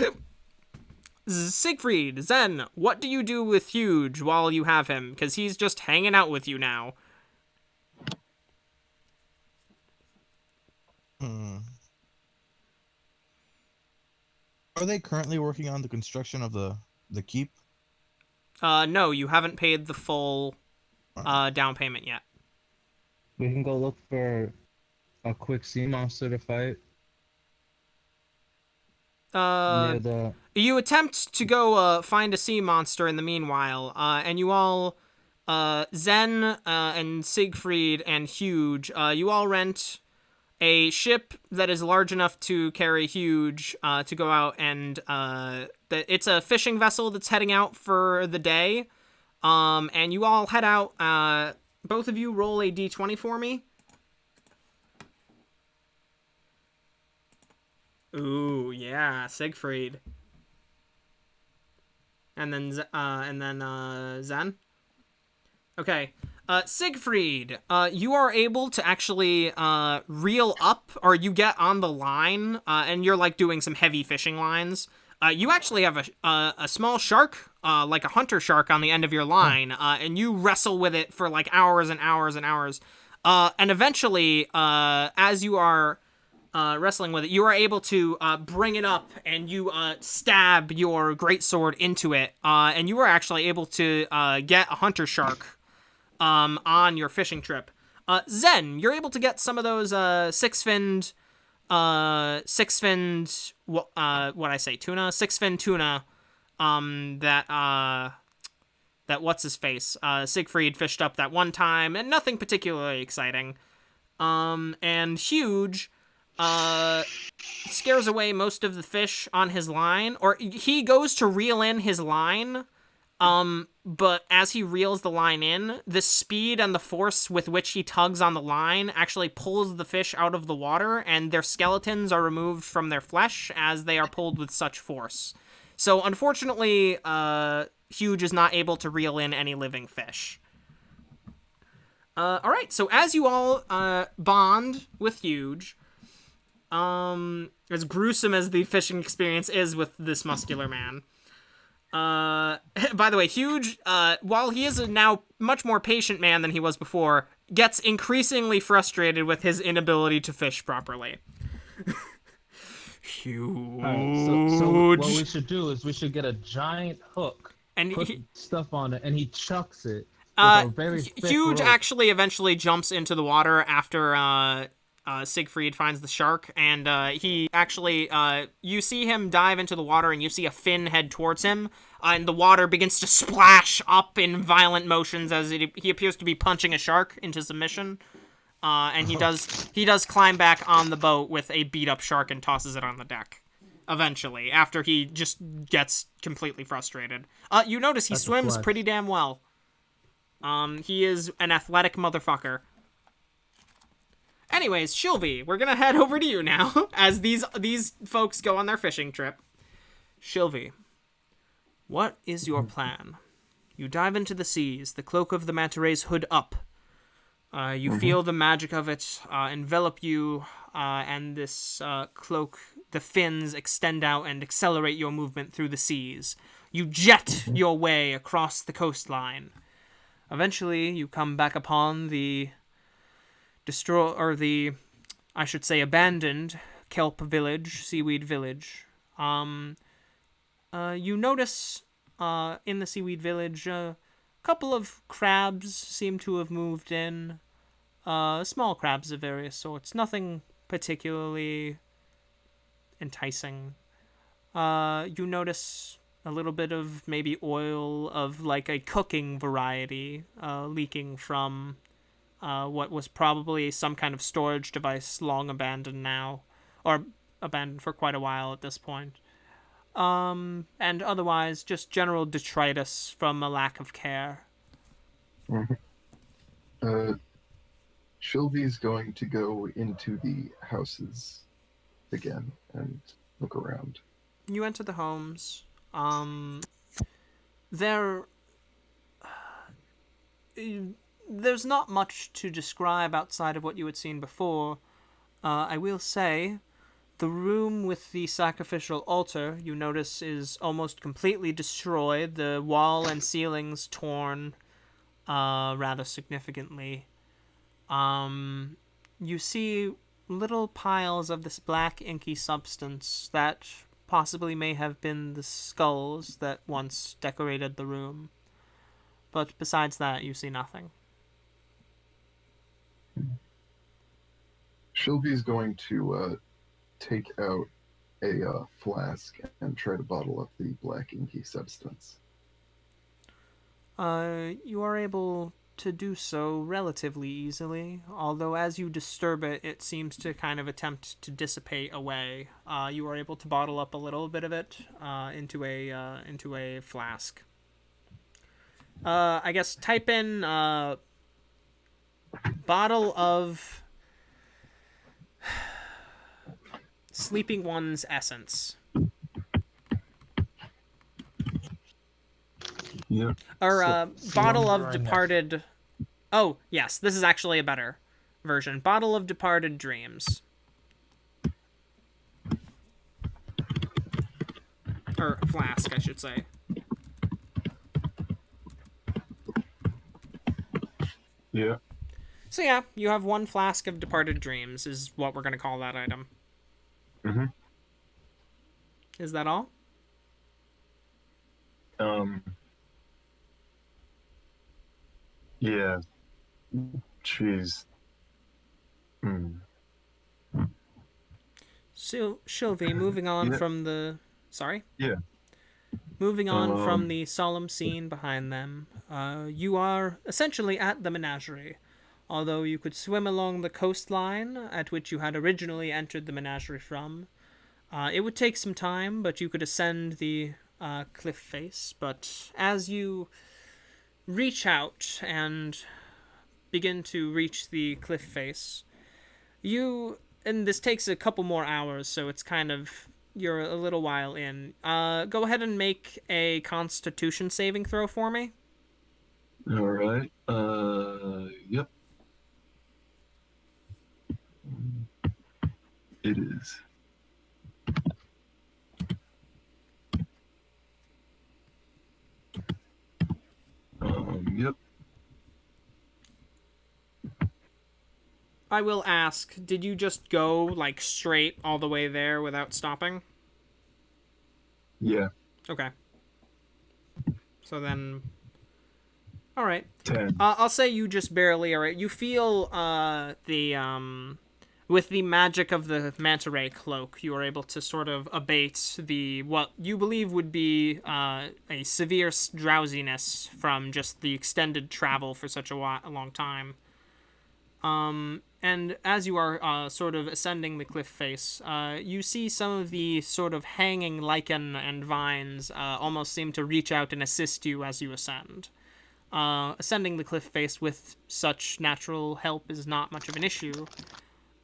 Siegfried, Zen, what do you do with Huge while you have him? Because he's just hanging out with you now. Are they currently working on the construction of the keep? No, you haven't paid the full down payment yet. We can go look for a quick sea monster to fight. Near the... You attempt to go find a sea monster in the meanwhile, and you all, Zen and Siegfried and Huge, you all rent a ship that is large enough to carry Huge to go out, and it's a fishing vessel that's heading out for the day, and you all head out. Both of you roll a d20 for me. Ooh, yeah, Siegfried. And then Zen. Okay. Siegfried, you are able to actually reel up, or you get on the line, and you're like doing some heavy fishing lines. You actually have a small shark, like a hunter shark, on the end of your line, and you wrestle with it for like hours and hours and hours. And eventually, as you are wrestling with it, you are able to bring it up, and you stab your greatsword into it, and you are actually able to get a hunter shark on your fishing trip. Zen, you're able to get some of those six-finned tuna, six-fin tuna, that what's his face, Siegfried fished up that one time, and nothing particularly exciting. And Huge scares away most of the fish on his line, or he goes to reel in his line, But as he reels the line in, the speed and the force with which he tugs on the line actually pulls the fish out of the water, and their skeletons are removed from their flesh as they are pulled with such force. So unfortunately, Huge is not able to reel in any living fish. Alright, so as you all bond with Huge, as gruesome as the fishing experience is with this muscular man, by the way, Huge, while he is a now much more patient man than he was before, gets increasingly frustrated with his inability to fish properly. Huge. So what we should do is we should get a giant hook, and put stuff on it, and he chucks it with a very thick Huge rope. actually eventually jumps into the water after Siegfried finds the shark, and he actually, you see him dive into the water, and you see a fin head towards him, and the water begins to splash up in violent motions as he appears to be punching a shark into submission. And he does climb back on the boat with a beat-up shark and tosses it on the deck. Eventually, after he just gets completely frustrated. You notice he swims pretty damn well. He is an athletic motherfucker. Anyways, Shylvie, we're gonna head over to you now, as these folks go on their fishing trip. Shylvie, what is your plan? You dive into the seas, the cloak of the manta ray's hood up. You feel the magic of it envelop you, and this cloak, the fins extend out and accelerate your movement through the seas. You jet your way across the coastline. Eventually, you come back upon the abandoned kelp village, seaweed village. You notice in the seaweed village a couple of crabs seem to have moved in. Small crabs of various sorts. Nothing particularly enticing. You notice a little bit of maybe oil of like a cooking variety leaking from what was probably some kind of storage device long abandoned now, or abandoned for quite a while at this point. And otherwise, just general detritus from a lack of care. Shylvie's going to go into the houses again and look around. You enter the homes. There's not much to describe outside of what you had seen before. I will say, the room with the sacrificial altar, you notice, is almost completely destroyed. The wall and ceilings torn rather significantly. You see little piles of this black inky substance that possibly may have been the skulls that once decorated the room. But besides that, you see nothing. Shylvie's going to take out a flask and try to bottle up the black inky substance. You are able to do so relatively easily, although as you disturb it, it seems to kind of attempt to dissipate away. You are able to bottle up a little bit of it into a flask. I guess type in bottle of Sleeping One's essence. Yeah. Or bottle of departed. Oh, yes, this is actually a better version. Bottle of departed dreams. Or flask, I should say. Yeah. So yeah, you have one flask of departed dreams, is what we're going to call that item. Mm-hmm. Is that all? Yeah. Jeez. So, Shylvie, moving on Yeah. from the... Sorry? Yeah. Moving on from the solemn scene behind them, you are essentially at the menagerie. Although you could swim along the coastline at which you had originally entered the menagerie from. It would take some time, but you could ascend the cliff face, but as you reach out and begin to reach the cliff face, and this takes a couple more hours, so it's kind of, you're a little while in. Go ahead and make a Constitution saving throw for me. All right. Yep. It is. Yep. I will ask, did you just go, like, straight all the way there without stopping? Yeah. Okay. So then... Alright. 10. I'll say you just barely, alright. You feel, with the magic of the manta ray cloak, you are able to sort of abate what you believe would be a severe drowsiness from just the extended travel for such a long time. And as you are sort of ascending the cliff face, you see some of the sort of hanging lichen and vines almost seem to reach out and assist you as you ascend. Ascending the cliff face with such natural help is not much of an issue.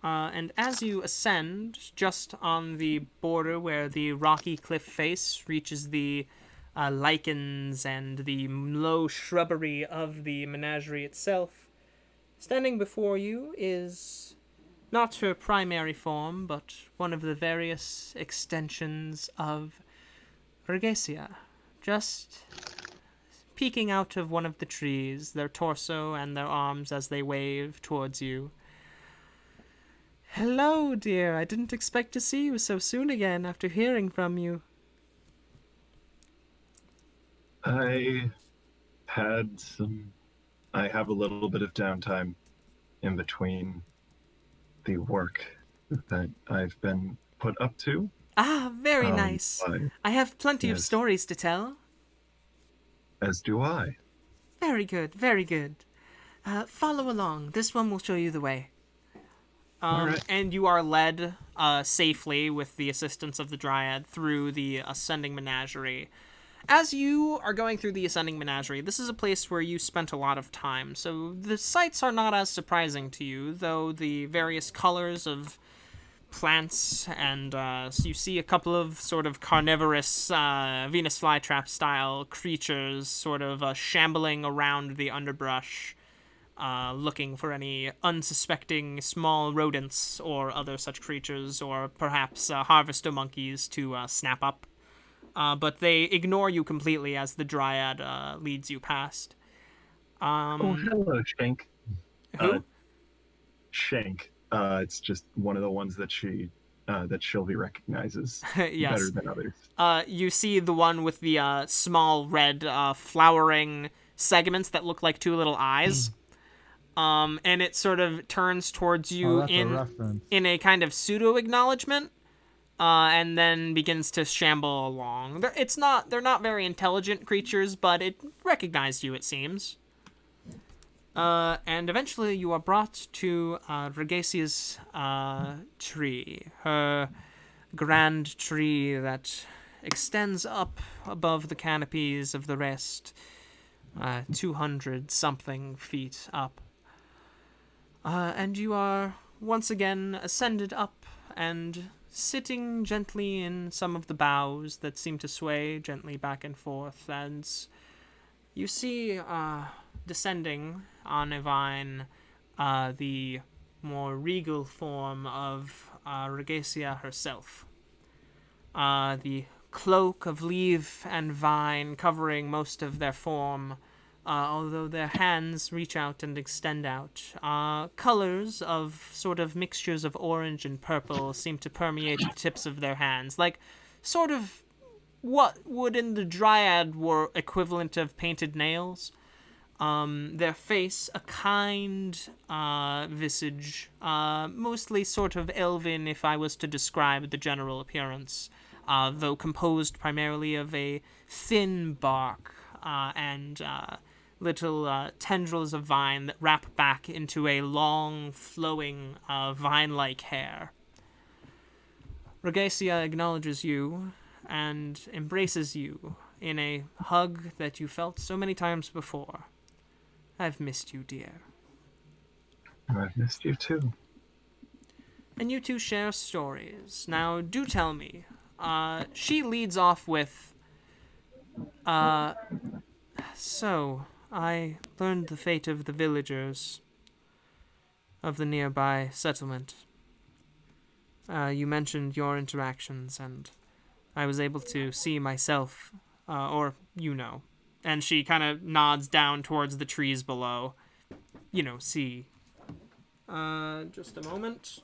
And as you ascend, just on the border where the rocky cliff face reaches the lichens and the low shrubbery of the menagerie itself, standing before you is not her primary form, but one of the various extensions of Regesia, just peeking out of one of the trees, their torso and their arms as they wave towards you. Hello, dear. I didn't expect to see you so soon again after hearing from you. I have a little bit of downtime in between the work that I've been put up to. Ah, very nice. I have plenty of Yes. stories to tell. As do I. Very good, very good. Follow along. This one will show you the way. All right. And you are led safely with the assistance of the Dryad through the Ascending Menagerie. As you are going through the Ascending Menagerie, this is a place where you spent a lot of time, so the sights are not as surprising to you, though the various colors of plants and so you see a couple of sort of carnivorous Venus flytrap style creatures sort of shambling around the underbrush, looking for any unsuspecting small rodents or other such creatures, or perhaps harvester monkeys to snap up. But they ignore you completely as the Dryad leads you past. Oh, hello, Shank. Who? Shank. It's just one of the ones that Shylvie recognizes Yes. better than others. You see the one with the small red flowering segments that look like two little eyes. And it sort of turns towards you that's a reference. in a kind of pseudo-acknowledgement, and then begins to shamble along. They're not very intelligent creatures, but it recognized you, it seems. And eventually you are brought to Regesia's tree, her grand tree that extends up above the canopies of the rest, 200-something feet up. And you are once again ascended up and sitting gently in some of the boughs that seem to sway gently back and forth, and you see descending on a vine the more regal form of Regesia herself. The cloak of leaf and vine covering most of their form, although their hands reach out and extend out. Colors of sort of mixtures of orange and purple seem to permeate the tips of their hands, like sort of what would in the Dryad were equivalent of painted nails. Their face, a kind visage, mostly sort of elven if I was to describe the general appearance, though composed primarily of a thin bark and little tendrils of vine that wrap back into a long, flowing, vine-like hair. Regesia acknowledges you and embraces you in a hug that you felt so many times before. I've missed you, dear. I've missed you too. And you two share stories. Now, do tell me. She leads off with, so, I learned the fate of the villagers of the nearby settlement. You mentioned your interactions, and I was able to see myself, or you know. And she kind of nods down towards the trees below. See. Just a moment.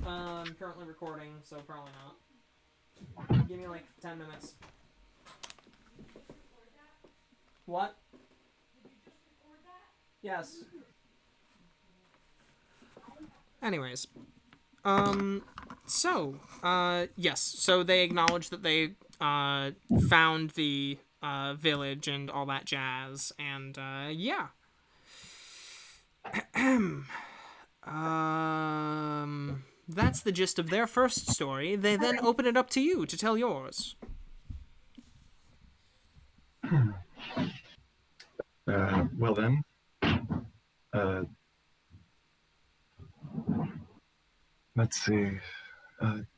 I'm currently recording, so probably not. Give me like 10 minutes. What? Yes. Anyways. Yes. So they acknowledge that they, found the, village and all that jazz, and, yeah. That's the gist of their first story. They then open it up to you to tell yours. Well then, let's see.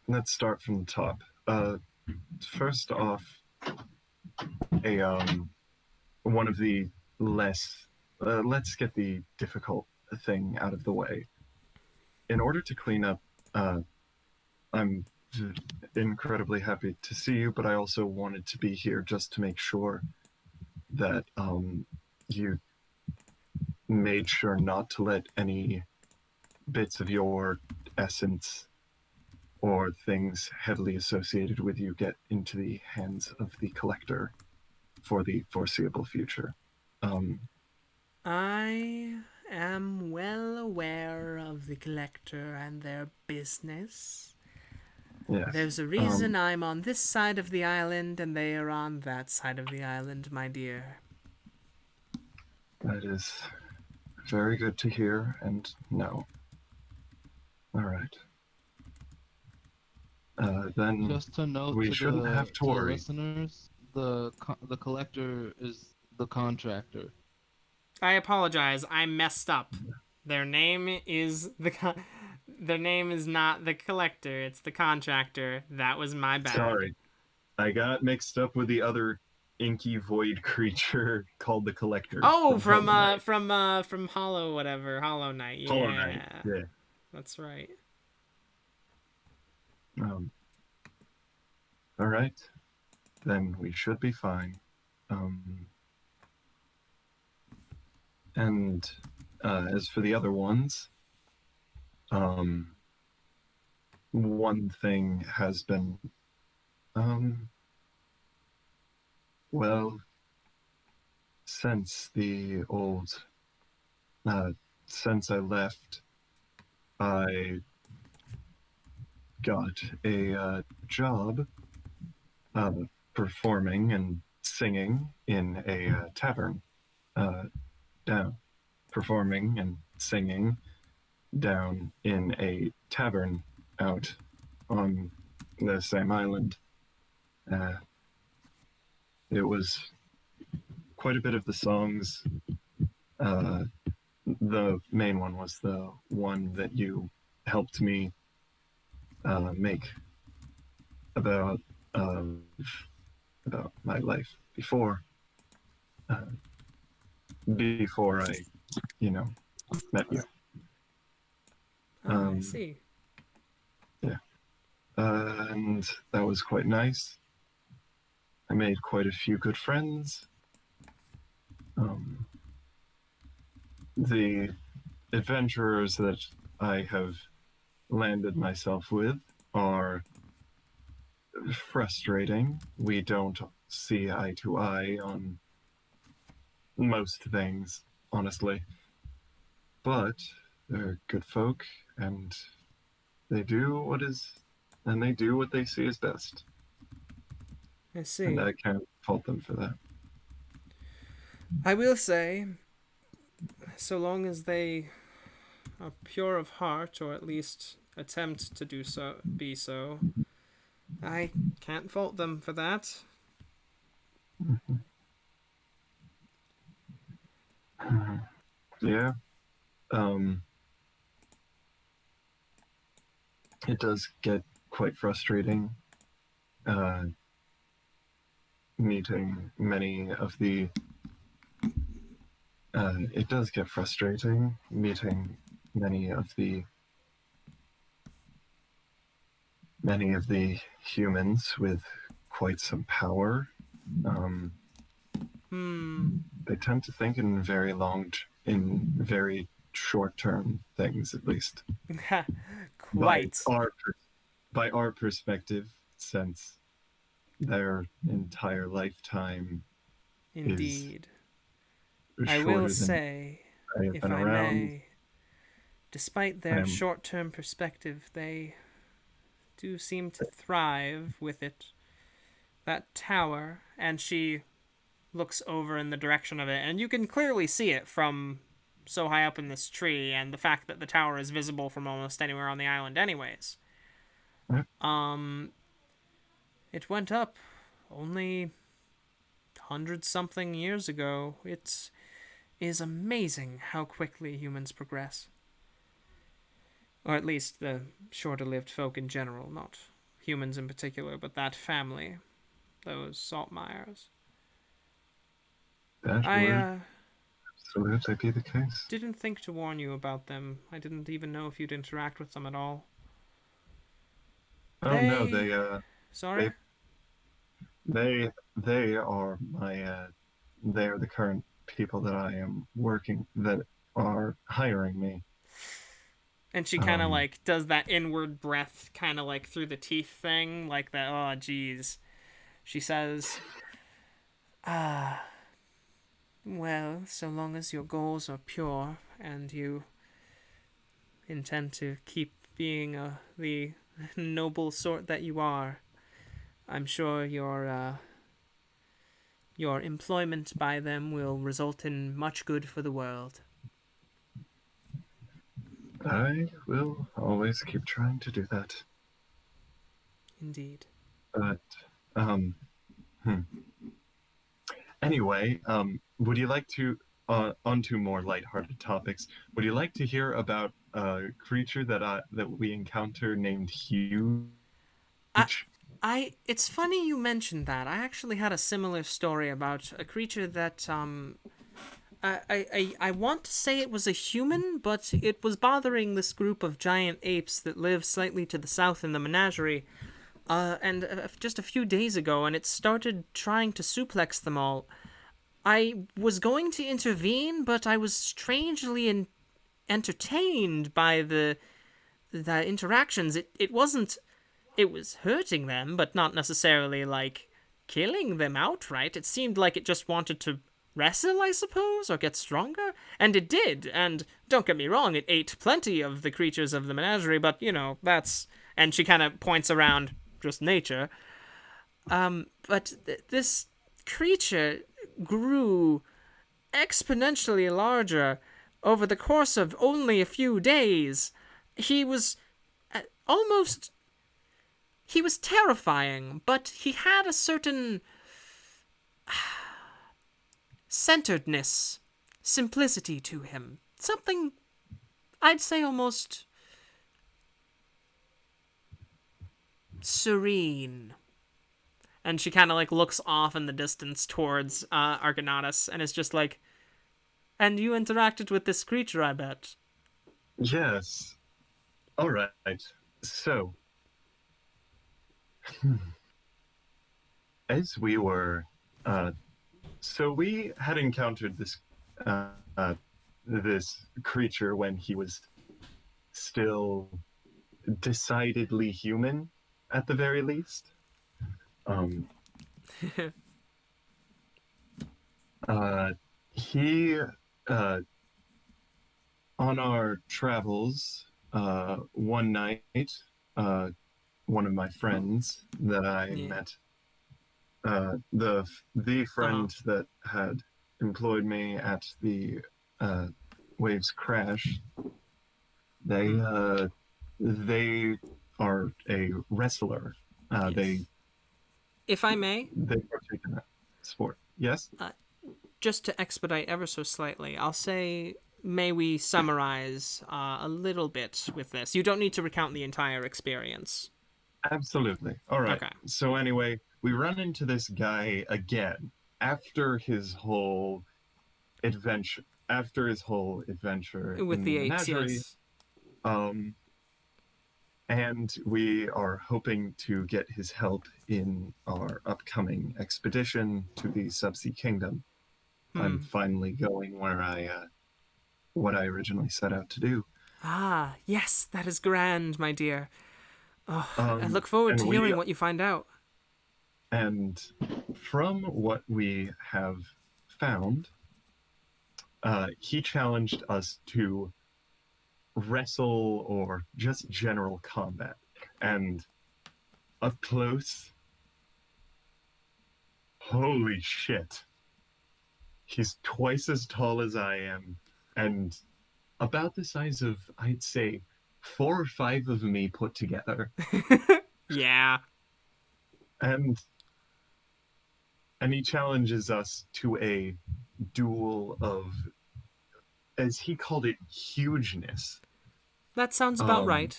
Let's start from the top. First off, one of the less. Let's get the difficult thing out of the way. In order to clean up, I'm incredibly happy to see you, but I also wanted to be here just to make sure that you made sure not to let any bits of your essence or things heavily associated with you get into the hands of the collector for the foreseeable future. I am well aware of the collector and their business. Yes. There's a reason I'm on this side of the island and they are on that side of the island, my dear. That is very good to hear and know. All right. Then Just to note we to shouldn't the have to to the worry. listeners, the collector is the contractor. I apologize. I messed up. Their name is their name is not the collector. It's the contractor. That was my bad. Sorry, I got mixed up with the other inky void creature called the Collector. Oh, from from Hollow Hollow Knight. Yeah. Hollow Knight. Yeah. That's right. All right, then we should be fine. And as for the other ones, one thing has been, well, since the old, since I left, I got a job performing and singing in a tavern performing and singing down in a tavern out on the same island. It was quite a bit of the songs. The main one was the one that you helped me make about my life before I, met you. I see. Yeah. And that was quite nice. I made quite a few good friends. The adventurers that I have landed myself with are frustrating. We don't see eye to eye on most things, honestly. But they're good folk, and they do what they see as best. I see. And I can't fault them for that. I will say, so long as they are pure of heart, or at least attempt to be so, I can't fault them for that. Yeah. Um, it does get quite frustrating meeting many of the. It does get frustrating meeting many of the many of the humans with quite some power. Um, they tend to think in in very short-term things, at least by Quite. by our perspective, since their entire lifetime is Indeed. I will shorter than say, I have if been I around. may, despite I their am short-term perspective, they do seem to thrive with it. That tower, and she looks over in the direction of it, and you can clearly see it from so high up in this tree, and the fact that the tower is visible from almost anywhere on the island anyways. yeah, It went up only 100 something years ago. It is amazing how quickly humans progress. Or at least the shorter lived folk in general, not humans in particular, but that family, those Saltmires. that I would absolutely be the case. didn't think to warn you about them. I didn't even know if you'd interact with them at all. Oh no, Sorry? they they are my they are the current people that I am working that are hiring me. And she kind of Um, like does that inward breath, kind of like through the teeth thing, like that. Oh, geez. She says, "Ah, well, so long as your goals are pure and you intend to keep being the noble sort that you are, I'm sure your employment by them will result in much good for the world." I will always keep trying to do that. Indeed. But um, hmm. Anyway, would you like to onto more lighthearted topics? Would you like to hear about a creature that we encounter named Huge? I, it's funny you mentioned that. I actually had a similar story about a creature that I want to say it was a human, but it was bothering this group of giant apes that live slightly to the south in the menagerie. And just a few days ago, and it started trying to suplex them all. I was going to intervene, but I was strangely entertained by the interactions. It wasn't. It was hurting them, but not necessarily like killing them outright. It seemed like it just wanted to wrestle, I suppose, or get stronger. And it did. And don't get me wrong, it ate plenty of the creatures of the menagerie, but that's. And she kind of points around just nature. But this creature grew exponentially larger over the course of only a few days. He was almost. He was terrifying, but he had a certain centeredness, simplicity to him. Something, I'd say, almost serene. And she kind of like looks off in the distance towards Arcanautus and is just like, "And you interacted with this creature, I bet." Yes. All right. So, as we were, so we had encountered uh, uh, this creature when he was still decidedly human, at the very least. Um, he, on our travels, one night, one of my friends that I Yeah. met, the friend that had employed me at the waves crash, they they are a wrestler, They If I may, partake in that sport. Yes. just to expedite ever so slightly, I'll say, may we summarize a little bit with this? You don't need to recount the entire experience. Absolutely. All right. Okay. So anyway, we run into this guy again after his whole adventure. After his whole adventure With in the the apes, menagerie, yes. and we are hoping to get his help in our upcoming expedition to the Subsea Kingdom. I'm finally going where what I originally set out to do. Ah, yes, that is grand, my dear. Oh, I look forward and to we- hearing what you find out. And from what we have found, he challenged us to wrestle or just general combat. And up close, holy shit. He's twice as tall as I am, and about the size of, I'd say, 4 or 5 of me put together. Yeah. And he challenges us to a duel of, as he called it, hugeness. That sounds about right.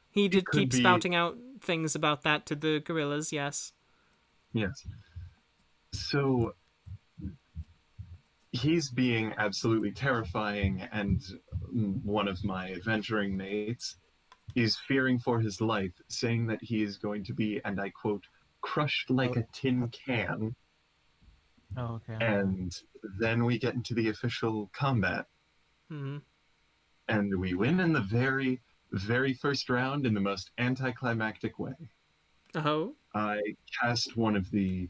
He did could keep be- spouting out things about that to the gorillas, yes. Yes. So he's being absolutely terrifying, and one of my adventuring mates is fearing for his life, saying that he is going to be, and I quote, crushed like a tin can. Oh, okay. And then we get into the official combat, Hmm. and we win in the very, very first round in the most anticlimactic way. Oh? I cast one of the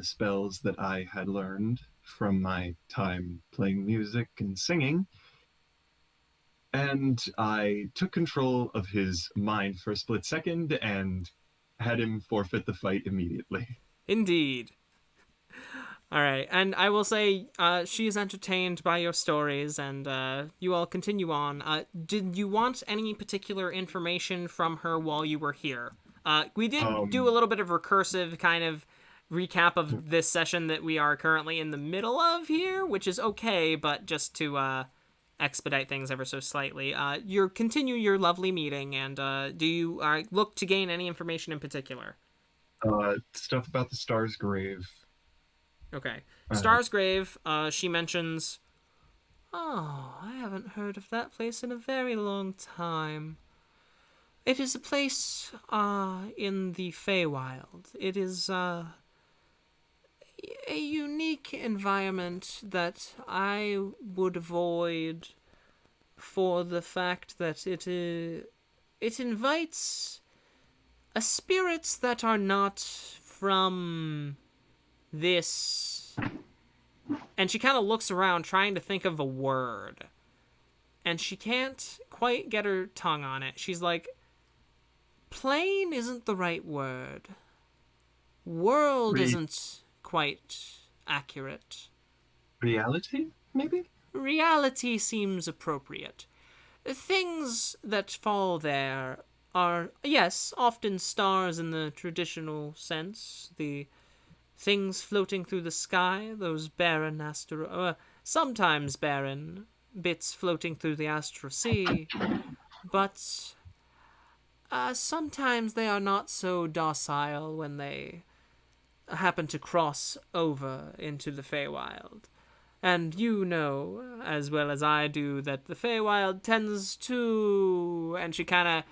spells that I had learned from my time playing music and singing, and I took control of his mind for a split second and had him forfeit the fight immediately. Indeed. All right, and I will say she is entertained by your stories, and you all continue on. Did you want any particular information from her while you were here? We did do a little bit of recursive kind of recap of this session that we are currently in the middle of here, which is okay, but just to expedite things ever so slightly, you continue your lovely meeting, and do you look to gain any information in particular? Stuff about the Star's Grave. Okay. Star's Grave, she mentions, oh, I haven't heard of that place in a very long time. It is a place in the Feywild. It is a unique environment that I would avoid for the fact that it invites spirits that are not from this. And she kind of looks around trying to think of a word, and she can't quite get her tongue on it. She's like, plane isn't the right word, world isn't quite accurate, Reality, maybe? reality seems appropriate. Things that fall there are, yes, often stars in the traditional sense, the things floating through the sky, those barren sometimes barren bits floating through the astral sea, but sometimes they are not so docile when they happen to cross over into the Feywild. And you know, as well as I do, that the Feywild tends to... And she kind of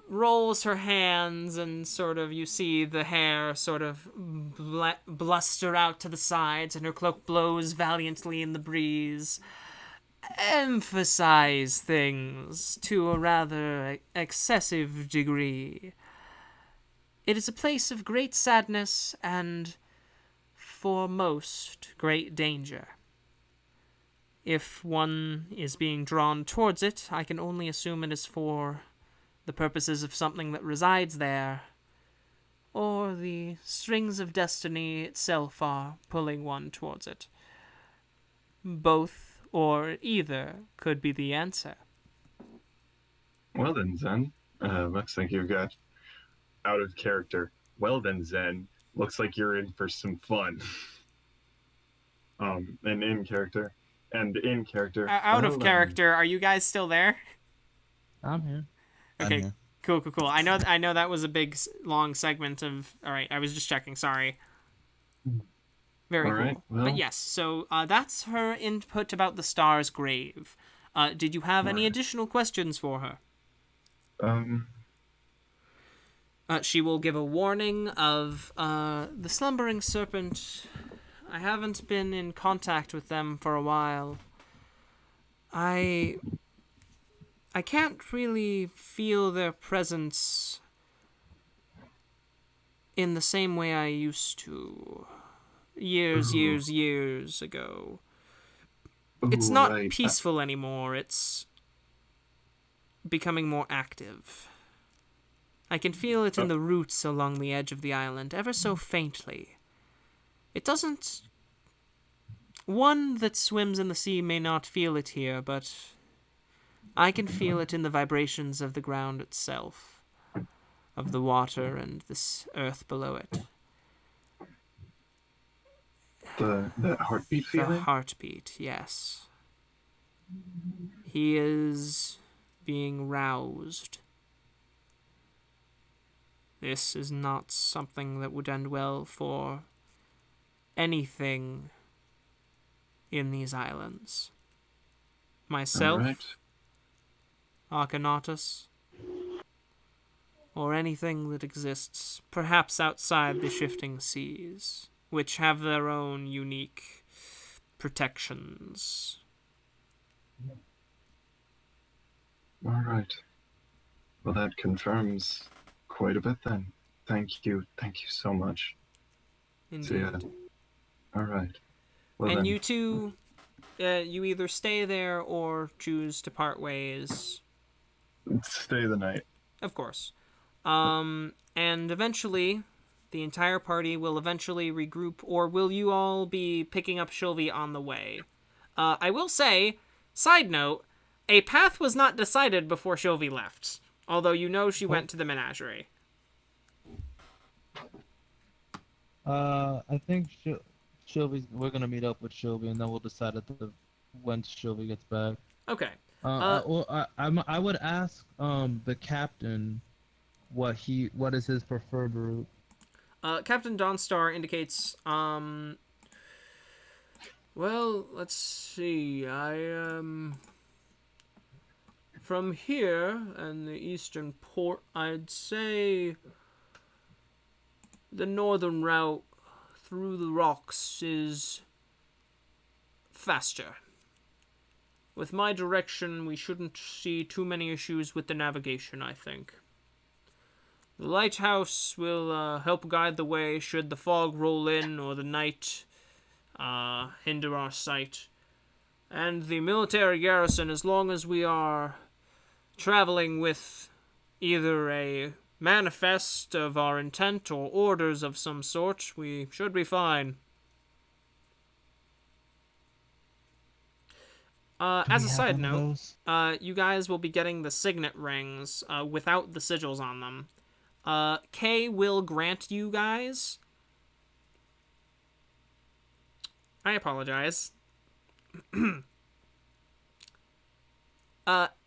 rolls her hands, and sort of you see the hair sort of bluster out to the sides, and her cloak blows valiantly in the breeze. Emphasize things to a rather excessive degree. It is a place of great sadness and, for most, great danger. If one is being drawn towards it, I can only assume it is for the purposes of something that resides there, or the strings of destiny itself are pulling one towards it. Both or either could be the answer. Well then, Zen, looks like you've got out of character. Well then, Zen, looks like you're in for some fun. And in character. Out of well, character, are you guys still there? I'm here. I'm Okay, here. cool. I know that was a big, long segment of... Alright, I was just checking, sorry. Very All cool. right, well- But yes, so that's her input about the star's grave. Did you have any Right. additional questions for her? She will give a warning of the slumbering serpent. I haven't been in contact with them for a while. I can't really feel their presence in the same way I used to. Years ago. It's not right. peaceful anymore. It's becoming more active. I can feel it in the roots along the edge of the island, ever so faintly. It doesn't... One that swims in the sea may not feel it here, but I can feel it in the vibrations of the ground itself, of the water and this earth below it. The heartbeat The feeling? heartbeat, yes. He is being roused. This is not something that would end well for anything in these islands. Myself, All right. Arcanautus, or anything that exists, perhaps outside the shifting seas, which have their own unique protections. All right. Well, that confirms quite a bit then. Thank you so much. Indeed. All right. Well, And then, you two, you either stay there or choose to part ways. stay the night. Of course. And eventually, the entire party will eventually regroup, or will you all be picking up Shylvie on the way? I will say, side note, a path was not decided before Shylvie left, although you know she went to the menagerie. I think Shylvie's. We're gonna meet up with Shylvie, and then we'll decide when Shylvie gets back. Okay. I would ask the captain what is his preferred route. Captain Dawnstar indicates, well, let's see, from here and the eastern port, I'd say the northern route through the rocks is faster. With my direction, we shouldn't see too many issues with the navigation, I think. The lighthouse will help guide the way should the fog roll in or the night hinder our sight. And the military garrison, as long as we are traveling with either a manifest of our intent or orders of some sort, we should be fine. As a side note, you guys will be getting the signet rings without the sigils on them. Kay will grant you guys... I apologize.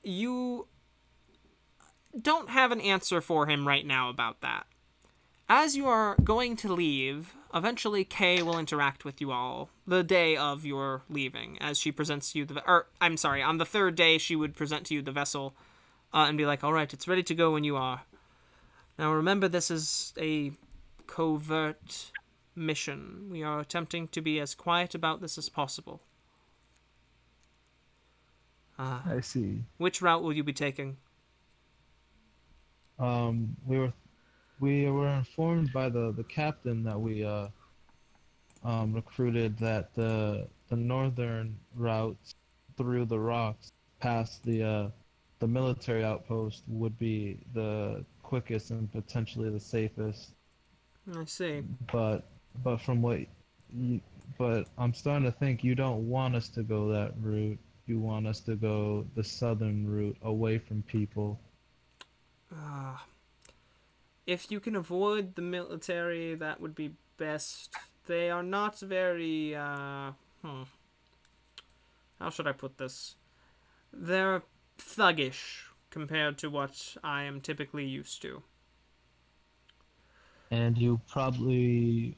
You don't have an answer for him right now about that. As you are going to leave, eventually Kay will interact with you all the day of your leaving, as she presents you on the third day she would present to you the vessel, and be like, alright, it's ready to go when you are. Now remember, this is a covert mission. We are attempting to be as quiet about this as possible. I see. Which route will you be taking? We were informed by the captain that we recruited that the northern routes through the rocks past the military outpost would be the quickest and potentially the safest. I see. But I'm starting to think you don't want us to go that route. You want us to go the southern route away from people. if you can avoid the military, that would be best. They are not very, how should I put this? They're thuggish compared to what I am typically used to. And you probably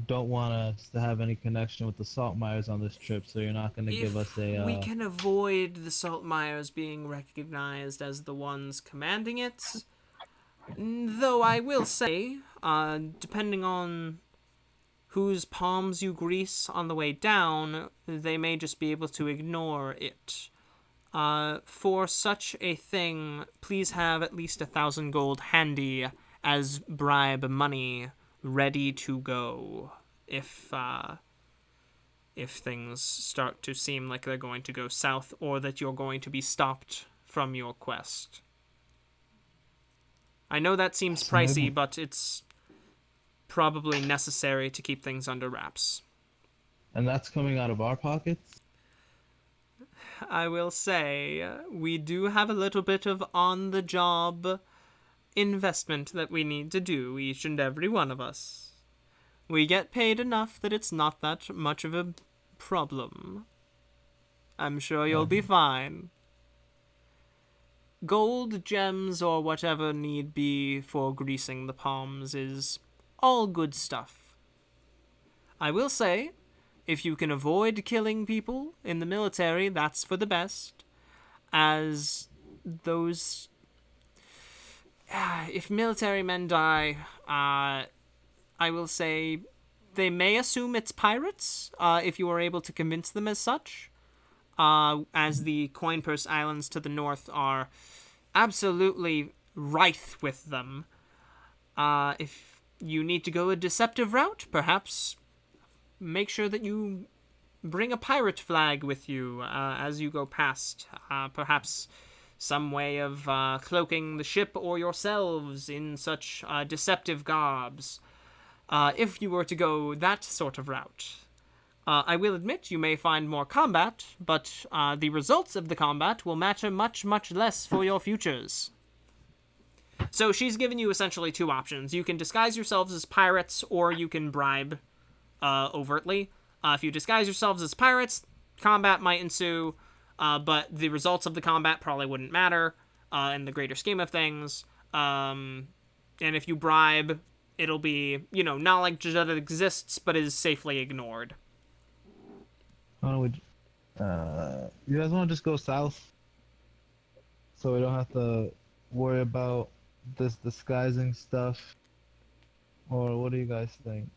don't want us to have any connection with the Saltmires on this trip, so you're not going to give us a. We can avoid the Saltmires being recognized as the ones commanding it, though I will say, depending on whose palms you grease on the way down, they may just be able to ignore it. For such a thing, please have at least 1,000 gold handy as bribe money, ready to go if things start to seem like they're going to go south or that you're going to be stopped from your quest. I know that seems pricey, but it's probably necessary to keep things under wraps. And that's coming out of our pockets? I will say, we do have a little bit of on-the-job investment that we need to do, each and every one of us. We get paid enough that it's not that much of a problem. I'm sure you'll be fine. Gold, gems, or whatever need be for greasing the palms is all good stuff. I will say, if you can avoid killing people in the military, that's for the best, as those... if military men die, I will say they may assume it's pirates, if you are able to convince them as such, as the Coin Purse Islands to the north are absolutely rife with them. If you need to go a deceptive route, perhaps make sure that you bring a pirate flag with you as you go past. Perhaps some way of cloaking the ship or yourselves in such deceptive garbs. If you were to go that sort of route. I will admit you may find more combat, but the results of the combat will matter much, much less for your futures. So she's given you essentially two options. You can disguise yourselves as pirates, or you can bribe overtly. If you disguise yourselves as pirates, combat might ensue, but the results of the combat probably wouldn't matter in the greater scheme of things. And if you bribe, it'll be, knowledge that it exists, but is safely ignored. Why don't we... you guys want to just go south? So we don't have to worry about this disguising stuff? Or what do you guys think?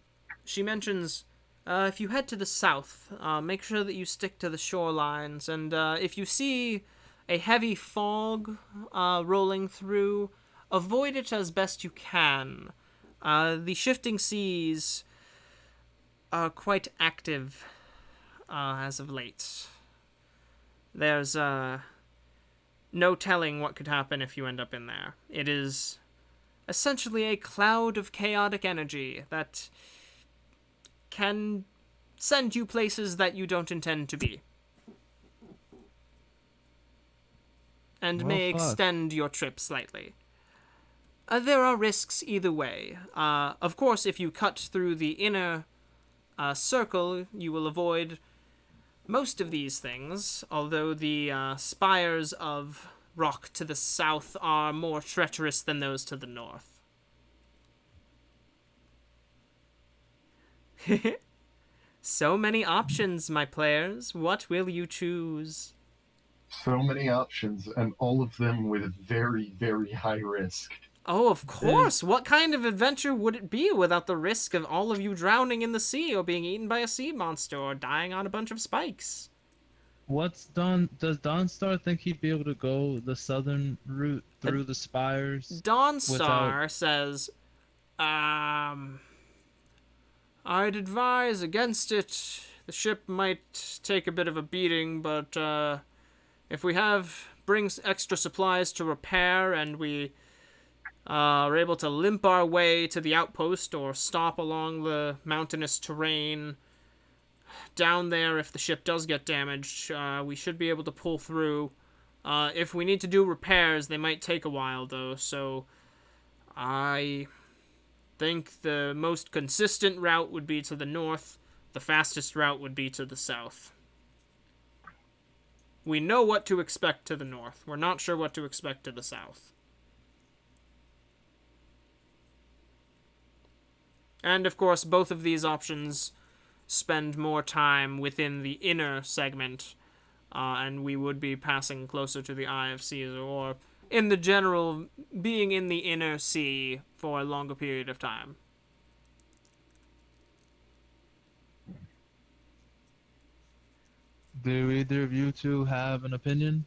She mentions, if you head to the south, make sure that you stick to the shorelines, and if you see a heavy fog rolling through, avoid it as best you can. The shifting seas are quite active as of late. There's no telling what could happen if you end up in there. It is essentially a cloud of chaotic energy that can send you places that you don't intend to be. And may extend your trip slightly. There are risks either way. Of course, if you cut through the inner circle, you will avoid most of these things, although the spires of rock to the south are more treacherous than those to the north. So many options, my players. What will you choose? So many options, and all of them with very, very high risk. Oh, of course! What kind of adventure would it be without the risk of all of you drowning in the sea, or being eaten by a sea monster, or dying on a bunch of spikes? Does Dawnstar think he'd be able to go the southern route through the spires? Dawnstar says, I'd advise against it. The ship might take a bit of a beating, but if we brings extra supplies to repair, and we are able to limp our way to the outpost or stop along the mountainous terrain down there, if the ship does get damaged, we should be able to pull through. If we need to do repairs, they might take a while, though, so I think the most consistent route would be to the north. The fastest route would be to the south. We know what to expect to the north. We're not sure what to expect to the south. And, of course, both of these options spend more time within the inner segment, and we would be passing closer to the Eye of Caesar, or in the general, being in the inner sea for a longer period of time. Do either of you two have an opinion?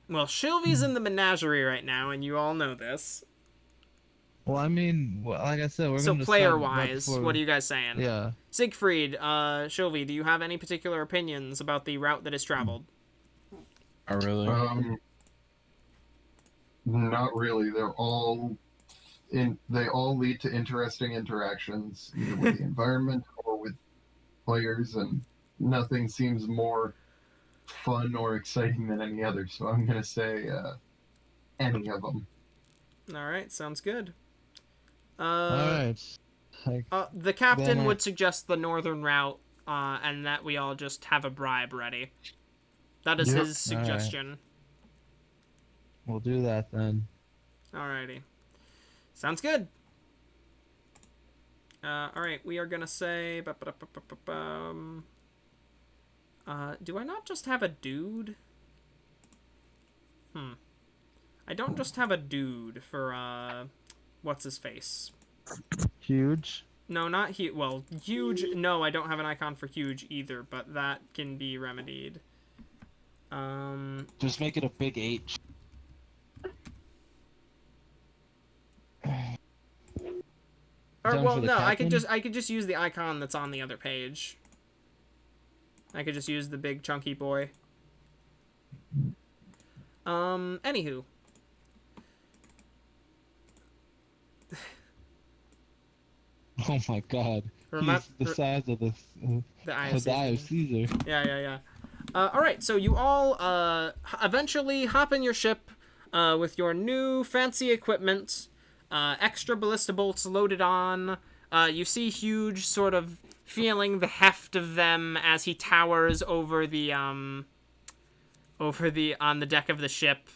Well, Shylvie's in the menagerie right now, and you all know this. Well, I mean, like I said, we're So gonna decide player-wise, right before... what are you guys saying? Yeah. Siegfried, Shylvie, do you have any particular opinions about the route that is traveled? I really. Not really. They all lead to interesting interactions, either with the environment or with players, and nothing seems more fun or exciting than any other. So I'm gonna say any of them. All right, sounds good. Alright. The captain Then, would suggest the northern route, and that we all just have a bribe ready. That is Yep. his suggestion. We'll do that then. Alrighty. Sounds good. Alright, we are gonna say... do I not just have a dude? I don't just have a dude for, what's-his-face? Huge. No, not huge. Well, huge... No, I don't have an icon for huge either, but that can be remedied. Just make it a big H. Or, Done well, for the no, I captain? could just use the icon that's on the other page. I could just use the big chunky boy. Anywho. Oh my god. He's the size of the Eye Eye of of Caesar. Yeah. Alright, so you all eventually hop in your ship with your new fancy equipment, extra ballista bolts loaded on. You see Huge sort of feeling the heft of them as he towers over the on the deck of the ship.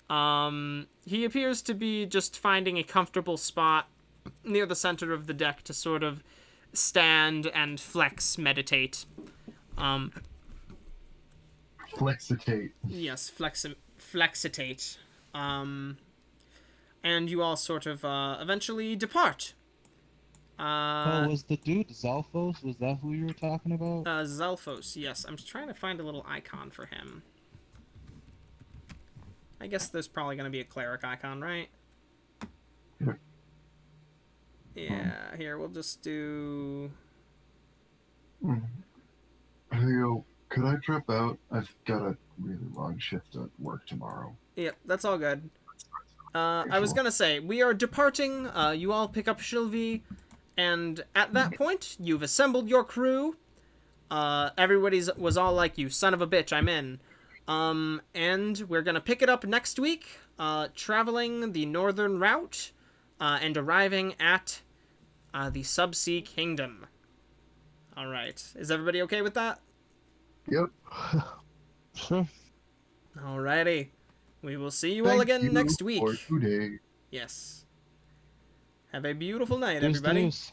He appears to be just finding a comfortable spot near the center of the deck to sort of stand and meditate. Flexitate. Yes, flexitate. And you all sort of eventually depart. Was the dude Zalphos? Was that who you were talking about? Zalphos, yes. I'm just trying to find a little icon for him. I guess there's probably going to be a cleric icon, right? Yeah, here, we'll just do... Hey, could I drop out? I've got a really long shift at work tomorrow. Yep, that's all good. I was gonna say, we are departing, you all pick up Shylvie, and at that point, you've assembled your crew. Everybody was all like, you son of a bitch, I'm in. And we're gonna pick it up next week, traveling the northern route, and arriving at the Subsea Kingdom. Alright, is everybody okay with that? Yep. Sure. Alrighty. We will see you all again next week. For today. Yes. Have a beautiful night, Deuce, everybody. deuce.